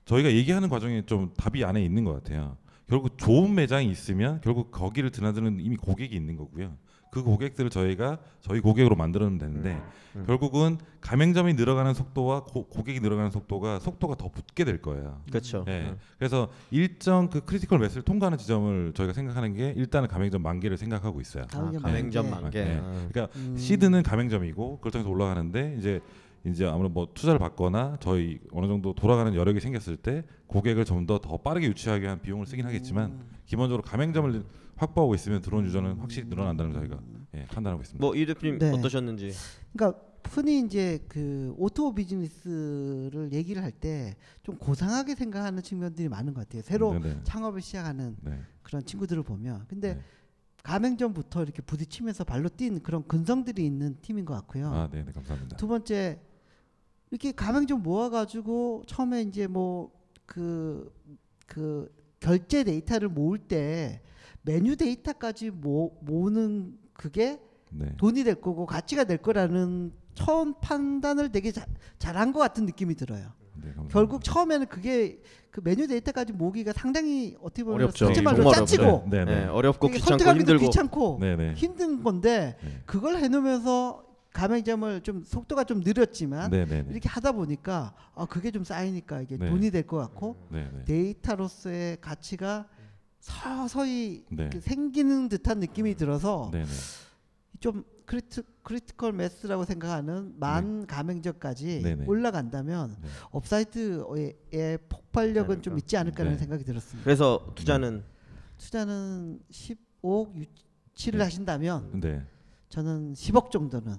저희가 얘기하는 과정에 좀 답이 안에 있는 것 같아요. 결국 좋은 매장이 있으면 결국 거기를 드나드는 이미 고객이 있는 거고요. 그 고객들을 저희가 저희 고객으로 만들어내면 되는데 결국은 가맹점이 늘어가는 속도와 고객이 늘어가는 속도가 더 붙게 될 거예요. 그렇죠. 그래서 일정 그 크리티컬 매스를 통과하는 지점을 저희가 생각하는 게 일단은 가맹점 만개를 생각하고 있어요. 가맹점 만개. 그러니까 시드는 가맹점이고 그걸 통해서 올라가는데 이제 아무래도 투자를 받거나 저희 어느 정도 돌아가는 여력이 생겼을 때 고객을 좀 더 빠르게 유치하기 위한 비용을 쓰긴 하겠지만 기본적으로 가맹점을 확보하고 있으면 들어온 유저는 확실히 늘어난다는 걸 저희가 판단하고 있습니다. 이 대표님 어떠셨는지? 그러니까 흔히 이제 그 오토 비즈니스를 얘기를 할 때 좀 고상하게 생각하는 측면들이 많은 것 같아요. 새로 창업을 시작하는 그런 친구들을 보면. 근데 가맹점부터 이렇게 부딪히면서 발로 뛴 그런 근성들이 있는 팀인 것 같고요. 네, 감사합니다. 두 번째 이렇게 가맹점 모아가지고 처음에 이제 그 결제 데이터를 모을 때 메뉴 데이터까지 모으는 그게 돈이 될 거고 가치가 될 거라는 처음 판단을 되게 잘한 것 같은 느낌이 들어요. 결국 처음에는 그게 그 메뉴 데이터까지 모으기가 상당히 어떻게 보면 어렵죠. 말로 짜치고 어렵고 귀찮고 힘든 건데 그걸 해놓으면서 가맹점을 좀 속도가 좀 느렸지만 이렇게 하다 보니까 그게 좀 쌓이니까 이게 돈이 될 것 같고 데이터로서의 가치가 서서히 생기는 듯한 느낌이 들어서 좀 크리티컬 매스라고 생각하는 만 가맹점까지 올라간다면 업사이드의 폭발력은 좀 있지 않을까라는 생각이 들었습니다. 그래서 투자는 15억 유치를 하신다면 저는 10억 정도는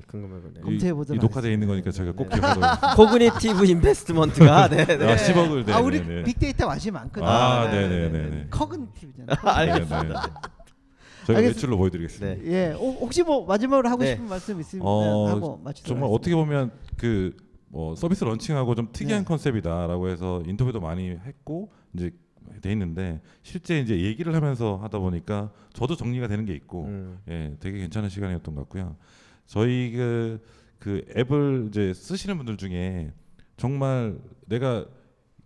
큰 금액을 검토해 보도록 하겠습니다. 녹화되어 있는 거니까 제가 꼭 기억하도록. 코그니티브 인베스트먼트가 10억을 우리 빅데이터 관심 많거든요. 커그니티브잖아요. 알겠습니다. 저희가 매출로 보여드리겠습니다. 혹시 마지막으로 하고 싶은 말씀 있으면 하고 마치도록 정말 하겠습니다. 어떻게 보면 그 서비스 런칭하고 좀 특이한 컨셉이다라고 해서 인터뷰도 많이 했고 이제 돼 있는데 실제 이제 얘기를 하면서 하다 보니까 저도 정리가 되는 게 있고 되게 괜찮은 시간이었던 것 같고요. 저희 그 앱을 이제 쓰시는 분들 중에 정말 내가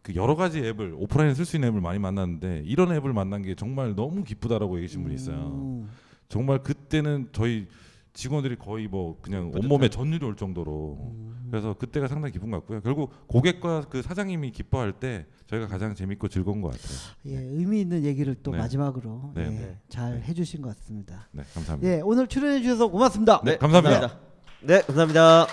그 여러 가지 앱을 오프라인에 쓸 수 있는 앱을 많이 만났는데 이런 앱을 만난 게 정말 너무 기쁘다라고 얘기하신 분이 있어요. 정말 그때는 저희 직원들이 거의 그냥 온몸에 전율이 올 정도로 그래서 그때가 상당히 기쁜 것 같고요. 결국 고객과 그 사장님이 기뻐할 때 저희가 가장 재밌고 즐거운 것 같아요. 의미 있는 얘기를 또 마지막으로 잘 해주신 것 같습니다. 감사합니다. 오늘 출연해 주셔서 고맙습니다. 감사합니다. 감사합니다.